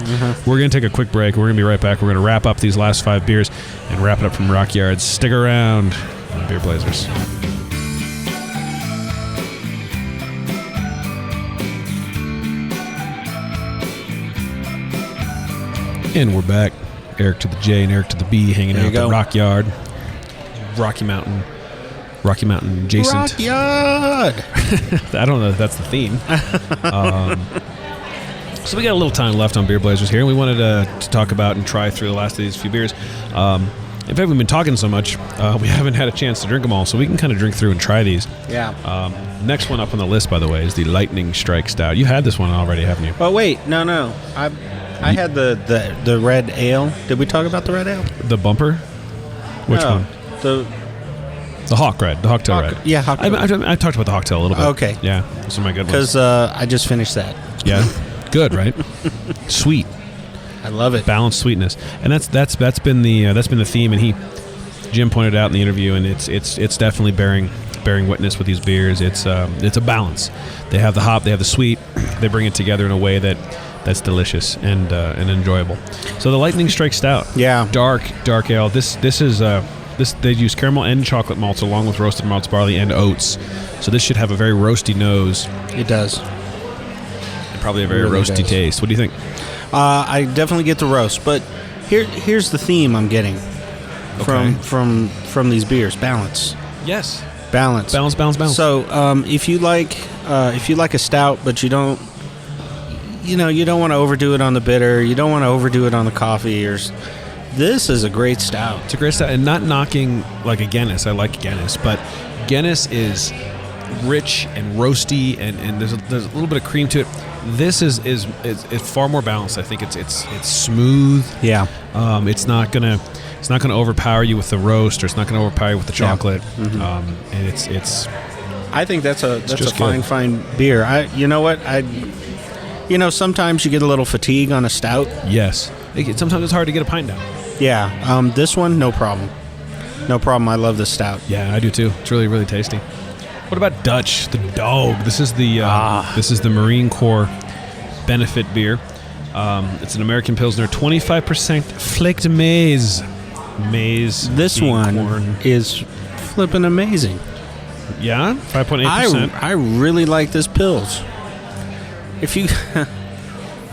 we're going to take a quick break. We're going to be right back. We're going to wrap up these last 5 beers and wrap it up from Rock Yard. Stick around on Beer Blazers. And we're back. Eric to the J and Eric to the B hanging out at the Rock Yard. Rocky Mountain adjacent. Rock Yard. I don't know if that's the theme. So we got a little time left on Beer Blazers here, and we wanted to talk about and try through the last of these few beers. In fact, we've been talking so much, we haven't had a chance to drink them all, so we can kind of drink through and try these. Yeah. Next one up on the list, by the way, is the Lightning Strike Stout. You had this one already, haven't you? Oh wait, no. I had the red ale. Did we talk about the red ale? The bumper? Which No, one? The Hawk Red. The Hawktail Hawk- Red. yeah, Hawktail. I talked about the Hawktail a little bit. Okay. Yeah, those are my good ones. because I just finished that. Yeah, good, right? Sweet. I love it. Balanced sweetness, and that's been the theme. And Jim pointed out in the interview, and it's definitely bearing witness with these beers. It's a balance. They have the hop, they have the sweet. They bring it together in a way that's delicious and enjoyable. So the Lightning Strike Stout, Yeah. dark ale. This is they use caramel and chocolate malts along with roasted malts, barley, and oats. So this should have a very roasty nose It does. and probably a very Really roasty does. taste. What do you think? I definitely get the roast, but here's the theme I'm getting from these beers: balance. Yes, Balance. balance. So if you like a stout, but you don't want to overdo it on the bitter, you don't want to overdo it on the coffee, this is a great stout. It's a great stout, and not knocking like a Guinness. I like Guinness, but Guinness is rich and roasty, and there's a little bit of cream to it. This is far more balanced. I think it's smooth. Yeah. It's not gonna overpower you with the roast, or it's not gonna overpower you with the chocolate. Mm-hmm. And it's I think that's a just fine beer. You know what? Sometimes you get a little fatigue on a stout. yes. Sometimes it's hard to get a pint down. Yeah. This one, no problem. No problem. I love this stout. Yeah, I do too. It's really, really tasty. What about Dutch, the dog? This is the Marine Corps benefit beer. It's an American Pilsner, 25% flaked maize. This being one corn. is flipping amazing. Yeah, 5.8%. I really like this Pils. If you,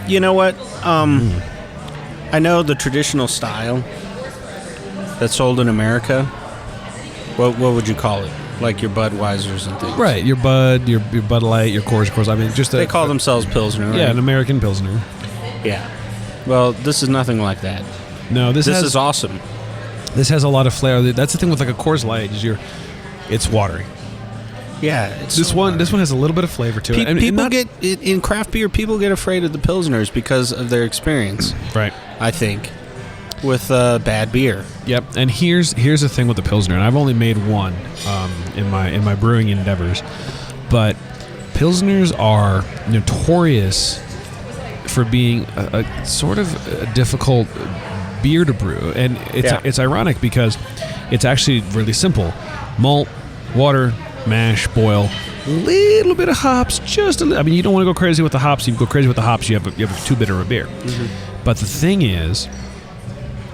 you know what? I know the traditional style that's sold in America. What would you call it? Like your Budweisers and things. Right, your Bud, your Bud Light, your Coors, of course. I mean, just They call themselves Pilsner, right? yeah, an American Pilsner. Yeah. Well, this is nothing like that. No, this is awesome. This has a lot of flair. That's the thing with like a Coors Light is it's watery. Yeah. It's This one has a little bit of flavor to it. And People not- in craft beer. People get afraid of the Pilsners because of their experience. right. I think with bad beer. Yep. And here's the thing with the Pilsner, and I've only made one in my brewing endeavors, but Pilsners are notorious for being a sort of a difficult beer to brew, and it's ironic because it's actually really simple: malt, water, mash, boil, little bit of hops. I mean, you don't want to go crazy with the hops. If you go crazy with the hops, you have too bitter a beer. Mm-hmm. But the thing is,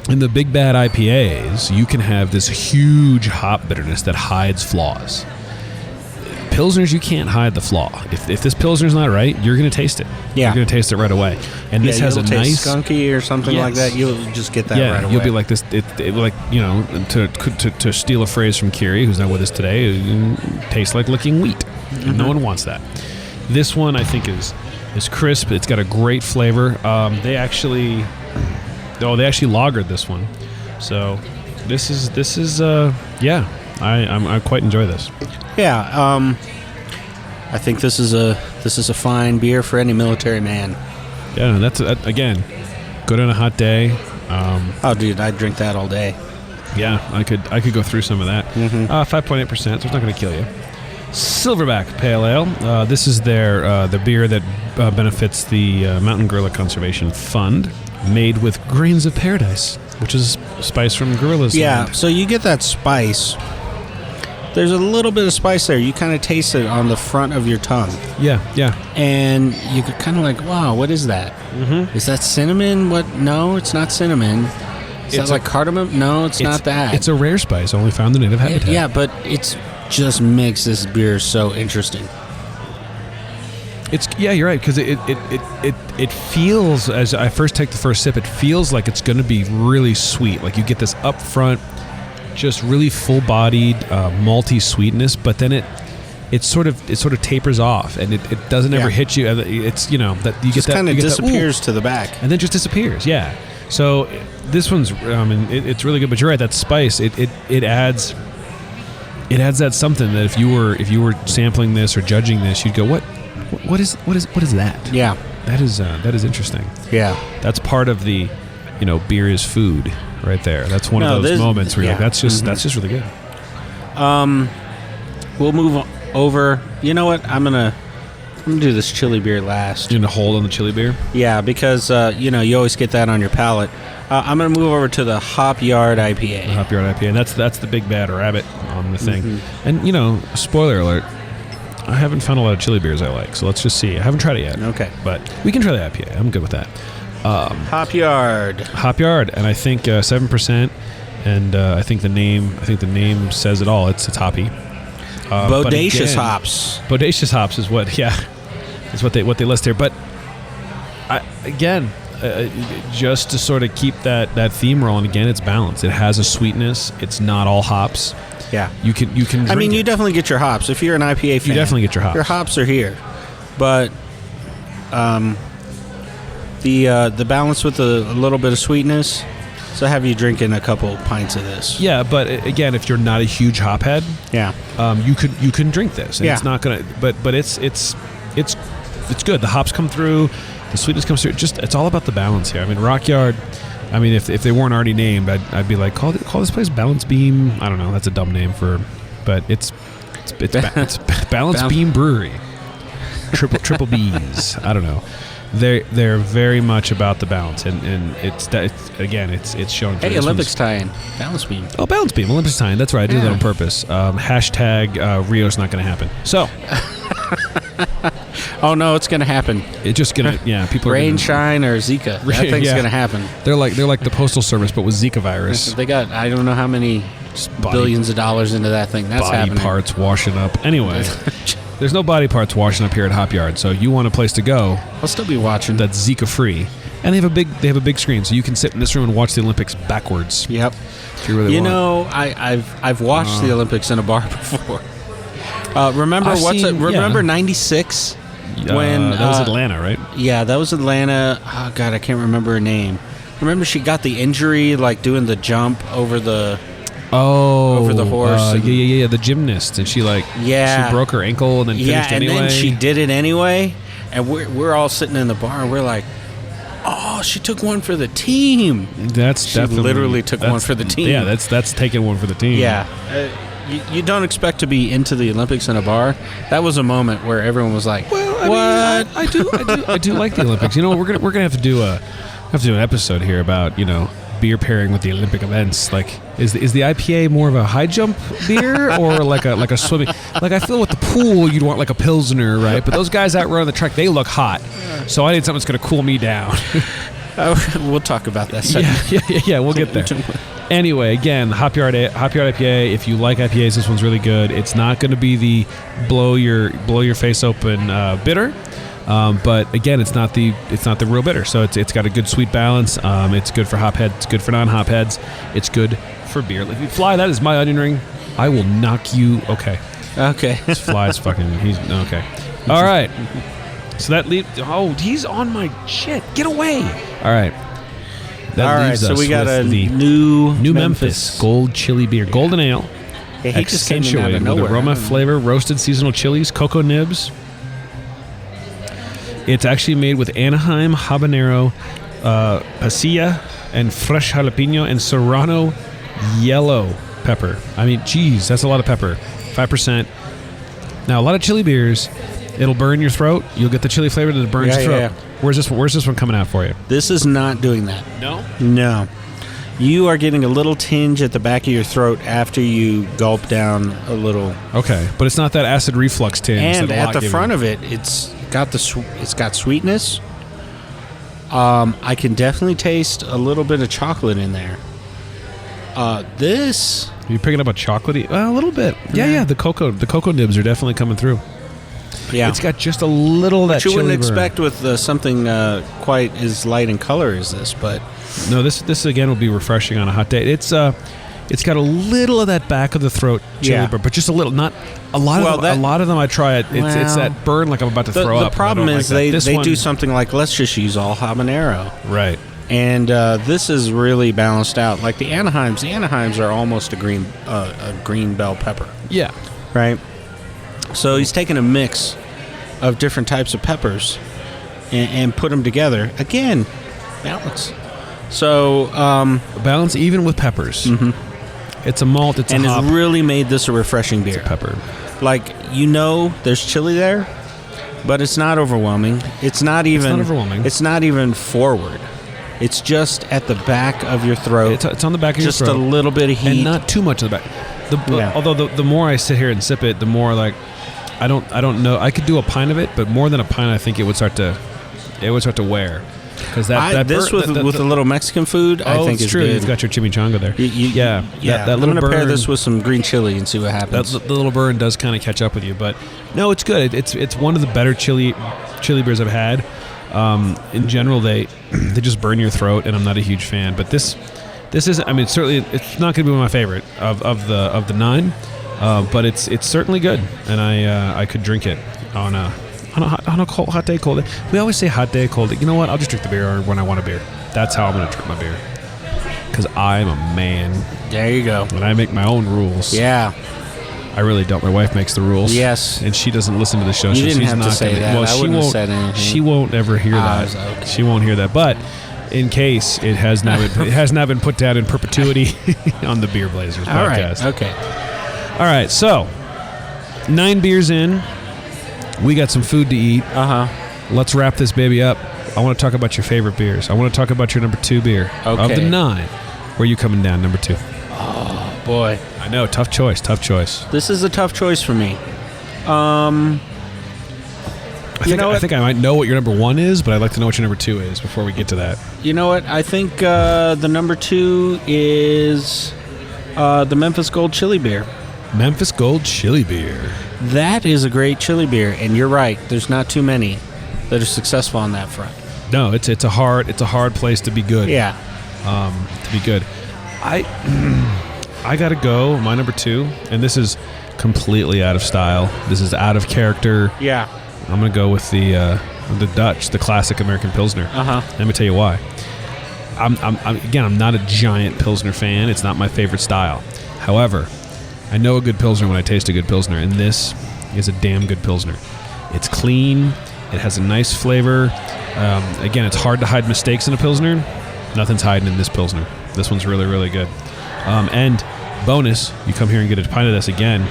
in the big bad IPAs, you can have this huge hop bitterness that hides flaws. Pilsners, you can't hide the flaw. If this Pilsner's not right, you're going to taste it. Yeah. You're going to taste it right away. And this has a taste nice skunky or something like Yes. that. You'll just get that right away. You'll be like this. It like to steal a phrase from Kiri, who's not with us today. It tastes like licking wheat. And no one wants that. This one I think is crisp. It's got a great flavor. They actually lagered this one, so this is I quite enjoy this. Yeah, I think this is a fine beer for any military man. Yeah, that's again good on a hot day. Oh, dude, I'd drink that all day. Yeah, I could go through some of that. 5.8%, so it's not going to kill you. Silverback Pale Ale. This is the beer that benefits the Mountain Gorilla Conservation Fund, made with grains of paradise, which is spice from Gorilla's Yeah, land. so you get that spice. There's a little bit of spice there. You kind of taste it on the front of your tongue. Yeah. And you could kind of like, wow, what is that? Mm-hmm. Is that cinnamon? What? No, it's not cinnamon. Is that like cardamom? No, it's not that. It's a rare spice only found in native habitat. Yeah, but it's just makes this beer so interesting. You're right, because it feels, as I first take the first sip, it feels like it's going to be really sweet. Like you get this upfront just really full-bodied, malty sweetness, but then it sort of tapers off, and it doesn't ever hit you. It's that you just get that kind of you get disappears that, to the back, and then just disappears. Yeah. So this one's it's really good. But you're right, that spice it adds that something that if you were sampling this or judging this, you'd go, what is that? Yeah, that is interesting. Yeah, that's part of the beer is food right there. That's one of those moments where you're like, that's just really good. We'll move over. You know what? I'm gonna do this chili beer last. You're gonna hold on the chili beer? Yeah, because you always get that on your palate. I'm gonna move over to the Hop Yard IPA. The Hop Yard IPA, and that's the big bad rabbit on the thing. And spoiler alert, I haven't found a lot of chili beers I like, so let's just see. I haven't tried it yet. Okay, but we can try the IPA. I'm good with that. Hop Yard, and I think 7%, and I think the name says it all. It's hoppy. Bodacious hops. Bodacious hops is what they list here. But just to sort of keep that theme rolling again, it's balanced. It has a sweetness. It's not all hops. Yeah, you can. Drink you definitely get your hops if you're an IPA fan. You definitely get your hops. Your hops are here, but the balance with a little bit of sweetness. So have you drinking a couple pints of this? Yeah, but again, if you're not a huge hop head, you can drink this. And it's not gonna. But it's good. The hops come through, the sweetness comes through. It's all about the balance here. I mean, Rock Yard. I mean, if they weren't already named, I'd be like, call this place Balance Beam. I don't know. That's a dumb name but it's Balance Beam Brewery. Triple B's. I don't know. They're very much about the balance, and it's showing. Hey, Olympics tie-in, Balance Beam. Oh, Balance Beam, Olympics tie-in. That's right. I did that on purpose. Hashtag Rio's not going to happen. So. Oh no, it's going to happen. It's just going to people. Rain, shine, or Zika. That thing's going to happen. They're like the Postal Service, but with Zika virus. They got I don't know how many billions of dollars into that thing. That's happening. Body parts washing up. Anyway. There's no body parts washing up here at Hop Yard, so you want a place to go. I'll still be watching. That's Zika free, and they have a big screen, so you can sit in this room and watch the Olympics backwards. Yep. If you really want. I've watched the Olympics in a bar before. Remember '96 when that was Atlanta, right? Yeah, that was Atlanta. Oh God, I can't remember her name. Remember she got the injury like doing the jump over the. Over the horse. Yeah, the gymnast, and she broke her ankle and then finished anyway. And then she did it anyway, and we're all sitting in the bar, and we're like, oh, she took one for the team. She literally took one for the team. Yeah, that's taking one for the team. Yeah, you don't expect to be into the Olympics in a bar. That was a moment where everyone was like, well, what? I do like the Olympics. We're gonna have to do an episode here about beer pairing with the Olympic events. Like, is the IPA more of a high jump beer or like a swimming? Like, I feel with the pool you'd want like a Pilsner, right? But those guys out running the track, they look hot. So I need something that's going to cool me down. We'll talk about that. Yeah, we'll get there. Anyway, again, Hop Yard IPA. If you like IPAs, this one's really good. It's not going to be the blow your face open bitter. But again, it's not the real bitter, so it's got a good sweet balance. It's good for hop heads. It's good for non-hop heads. It's good for beer. If you fly, that is my onion ring. I will knock you. Okay. This fly's fucking. He's okay. All right. So that leaves. Oh, he's on my shit. Get away. All right. That leaves so us we got with a the New Memphis Gold Chili Beer, Golden Ale. Yeah, he just came out of Accentuated nowhere. with aroma, flavor, roasted seasonal chilies, cocoa nibs. It's actually made with Anaheim habanero, pasilla, and fresh jalapeno and serrano yellow pepper. I mean, geez, that's a lot of pepper. 5%. Now, a lot of chili beers, it'll burn your throat. You'll get the chili flavor that burns your throat. Yeah. Where's this one coming out for you? This is not doing that. No. You are getting a little tinge at the back of your throat after you gulp down a little. Okay, but it's not that acid reflux tinge. And at the front of it, it's got sweetness. I can definitely taste a little bit of chocolate in there. This. Are you picking up a chocolatey? A little bit. Yeah. The cocoa nibs are definitely coming through. Yeah, it's got just a little of that. You wouldn't chili burn. expect with something quite as light in color as this, but no, this again will be refreshing on a hot day. It's It's got a little of that back of the throat chili burn, but just a little. Not a lot of them. A lot of them I try it. It's that burn like I'm about to throw up. The problem is they do something like, let's just use all habanero. Right. And this is really balanced out. Like the Anaheims are almost a green bell pepper. Yeah. Right. So he's taken a mix of different types of peppers and put them together. Again, balance. So balance even with peppers. Mm-hmm. It's a malt. It's and a hop. It's really made this a refreshing beer. It's a pepper. Like, there's chili there, but it's not overwhelming. It's not overwhelming. It's not even forward. It's just at the back of your throat. It's on the back of your throat. Just a little bit of heat. And not too much on the back. Although the more I sit here and sip it, the more like I don't know. I could do a pint of it, but more than a pint, I think it would start to wear. Because with a little Mexican food, I think is true. good. It's got your chimichanga there. That I'm little going to burn, pair this with some green chili and see what happens. The little burn does kind of catch up with you, but no, it's good. It's one of the better chili beers I've had. In general, they just burn your throat, and I'm not a huge fan. But this is, I mean, certainly it's not going to be one of my favorite of the 9, but it's certainly good, and I could drink it on a hot day, cold day. We always say hot day, cold day. You know what? I'll just drink the beer when I want a beer. That's how I'm going to drink my beer. Because I'm a man. There you go. And I make my own rules. Yeah. I really don't. My wife makes the rules. Yes. And she doesn't listen to the show. You didn't she's have not to say that. Well, I wouldn't have said anything. She won't ever hear that. Okay. She won't hear that. But in case it has not been put down in perpetuity on the Beer Blazers podcast. All right. Okay. All right. So 9 beers in. We got some food to eat. Let's wrap this baby up. I want to talk about your favorite beers. I want to talk about your number 2 beer. Okay. Of the 9. Where are you coming down, number 2? Oh, boy. I know. Tough choice. This is a tough choice for me. I think I might know what your number 1 is, but I'd like to know what your number 2 is before we get to that. You know what? I think the number 2 is the Memphis Gold Chili Beer. Memphis Gold Chili Beer. That is a great chili beer, and you're right. There's not too many that are successful on that front. No, it's a hard place to be good. Yeah. To be good. I gotta go. My number 2, and this is completely out of style. This is out of character. Yeah. I'm gonna go with the Dutch, the classic American Pilsner. Let me tell you why. I'm not a giant Pilsner fan. It's not my favorite style. However, I know a good Pilsner when I taste a good Pilsner, and this is a damn good Pilsner. It's clean. It has a nice flavor. Again, it's hard to hide mistakes in a Pilsner. Nothing's hiding in this Pilsner. This one's really, really good. And bonus, you come here and get a pint of this again.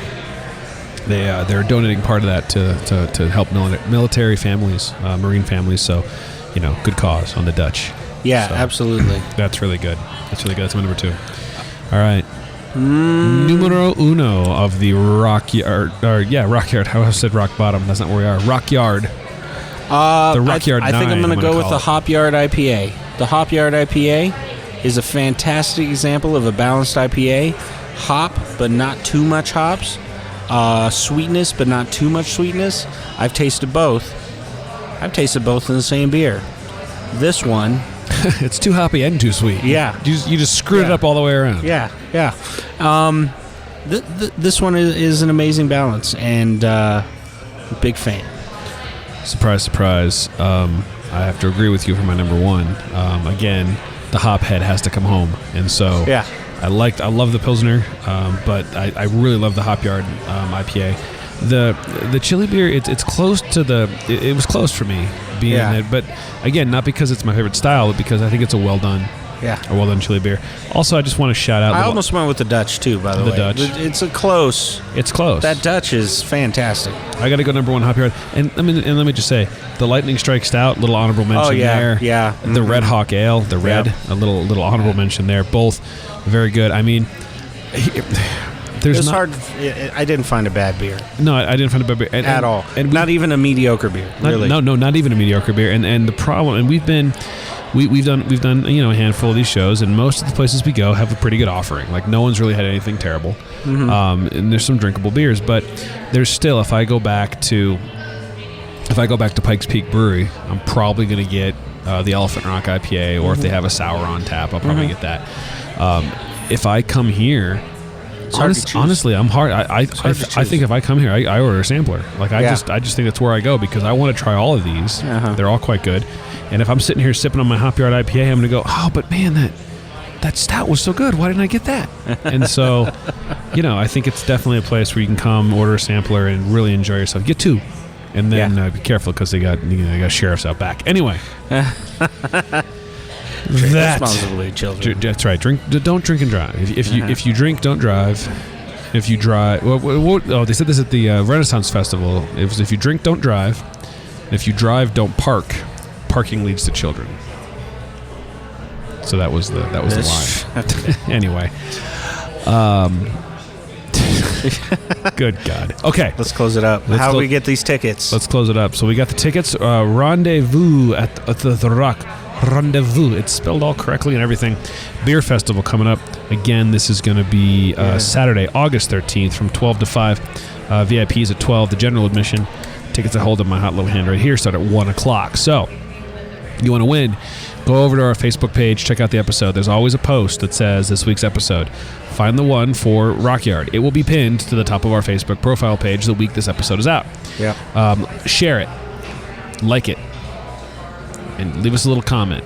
They're donating part of that to help military families, Marine families. So, good cause on the Dutch. Yeah, so, absolutely. That's really good. That's my number 2. All right. Numero uno of the Rockyard. Rockyard. I said Rock Bottom. That's not where we are. Rockyard. The Rockyard 9. I think I'm going to go with the Hop Yard IPA. The Hop Yard IPA is a fantastic example of a balanced IPA. Hop, but not too much hops. Sweetness, but not too much sweetness. I've tasted both. in the same beer. This one... it's too hoppy and too sweet. Yeah. You just screwed it up all the way around. Yeah. This one is an amazing balance, and big fan. Surprise, surprise. I have to agree with you for my number 1. Again, the hop head has to come home, and so I love the Pilsner, but I really love the Hop Yard IPA. The chili beer, it's close to it was close for me being it, but again, not because it's my favorite style, but because I think it's a well done chili beer. Also, I just want to shout out. I almost went with the Dutch too, by the way. Dutch. It's close. It's close. That Dutch is fantastic. I got to go number 1 Hop Yard, and let me just say, the Lightning Strike Stout, little honorable mention there. Yeah. The Red Hawk Ale, the red, a little honorable mention there. Both very good. I mean. It's hard. I didn't find a bad beer. No, I didn't find a bad beer at all. And not even a mediocre beer. Really. No, not even a mediocre beer. And the problem, and we've done a handful of these shows, and most of the places we go have a pretty good offering. Like, no one's really had anything terrible. Mm-hmm. And there's some drinkable beers, but there's still, if I go back to Pikes Peak Brewery, I'm probably going to get the Elephant Rock IPA, or if they have a sour on tap, I'll probably get that. if I come here, hard to choose. honestly, I'm hard. I think if I come here, I order a sampler. Like I Yeah. just think that's where I go because I want to try all of these. Uh-huh. They're all quite good. And if I'm sitting here sipping on my Hop Yard IPA, I'm gonna go, oh, but man, that stout was so good. Why didn't I get that? And so, I think it's definitely a place where you can come, order a sampler, and really enjoy yourself. Get two, and then be careful because they got sheriffs out back. Anyway, Responsibly, children. that's right. Don't drink and drive. If you drink, don't drive. If you drive, they said this at the Renaissance Festival. It was if you drink, don't drive. And if you drive, don't park. Parking leads to children. So that was the line. Anyway, good God. Okay, Let's close it up. How do we get these tickets? let's close it up. So we got the tickets. Rendezvous at the Rock. Rendezvous. It's spelled all correctly and everything. Beer Festival coming up. Again, this is going to be Saturday, August 13th from 12 to 5. VIPs at 12. The general admission. Tickets I hold in my hot little hand right here start at 1 o'clock. So, you want to win, go over to our Facebook page, check out the episode. There's always a post that says this week's episode. Find the one for Rockyard. It will be pinned to the top of our Facebook profile page the week this episode is out. Yeah. Share it. Like it. And leave us a little comment.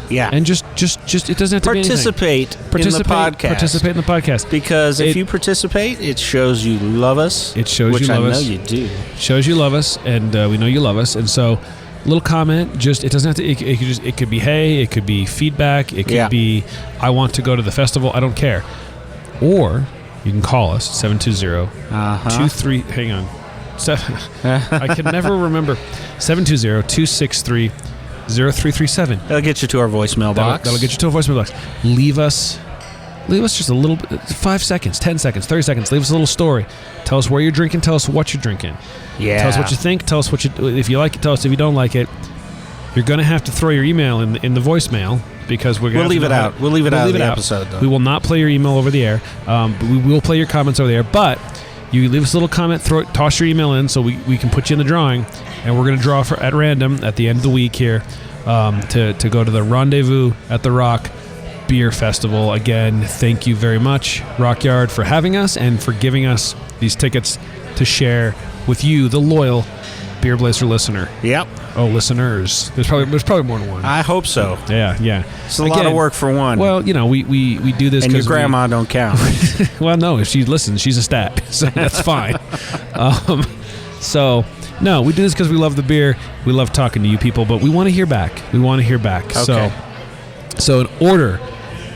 Yeah. And just it doesn't have to participate be anything. in the podcast. Participate in the podcast. Because if you participate, it shows you love us. It shows which you love I us. know you do. Shows you love us, and we know you love us. And so, little comment. Just it doesn't have to. It could be hey. It could be feedback. It could be I want to go to the festival. I don't care. Or you can call us 720-23. Hang on. I can never remember. 720-263-0337. That'll get you to our voicemail box. That'll get you to a voicemail box. Leave us just a little bit, 5 seconds, 10 seconds, 30 seconds. Leave us a little story. Tell us where you're drinking. Tell us what you're drinking. Yeah. Tell us what you think. Tell us if you like it. Tell us if you don't like it. You're going to have to throw your email in the voicemail because we'll leave it out. We'll leave it out of the episode, though. We will not play your email over the air. But we will play your comments over the air. But you leave us a little comment, toss your email in so we can put you in the drawing. And we're going to draw at random at the end of the week here to go to the Rendezvous at the Rock Beer Festival. Again, thank you very much, Rockyard, for having us and for giving us these tickets to share with you, the loyal Beer Blazer listener. Yep. Oh, listeners. There's probably more than one. I hope so. Yeah. It's a lot of work for one. Well, we do this. And your grandma don't count. Well, no, if she listens, she's a stat, so that's fine. No, we do this because we love the beer. We love talking to you people, but we want to hear back. Okay. So in order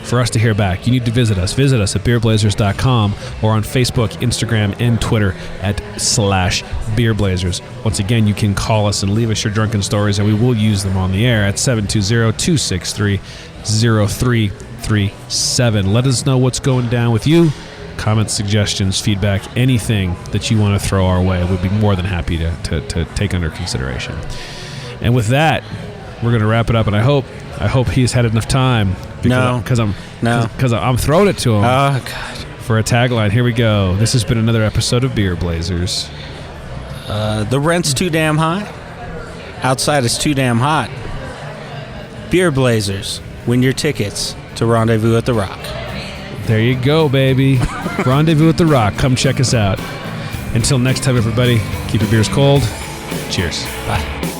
for us to hear back, you need to visit us. Visit us at beerblazers.com or on Facebook, Instagram, and Twitter at /beerblazers. Once again, you can call us and leave us your drunken stories, and we will use them on the air at 720-263-0337. Let us know what's going down with you. Comments, suggestions, feedback, anything that you want to throw our way, we'd be more than happy to take under consideration. And with that, we're going to wrap it up, and I hope he's had enough time. Because I'm throwing it to him. Oh, God. For a tagline. Here we go. This has been another episode of Beer Blazers. The rent's too damn high. Outside is too damn hot. Beer Blazers. Win your tickets to Rendezvous at the Rock. There you go, baby. Rendezvous at the Rock. Come check us out. Until next time, everybody, keep your beers cold. Cheers. Bye.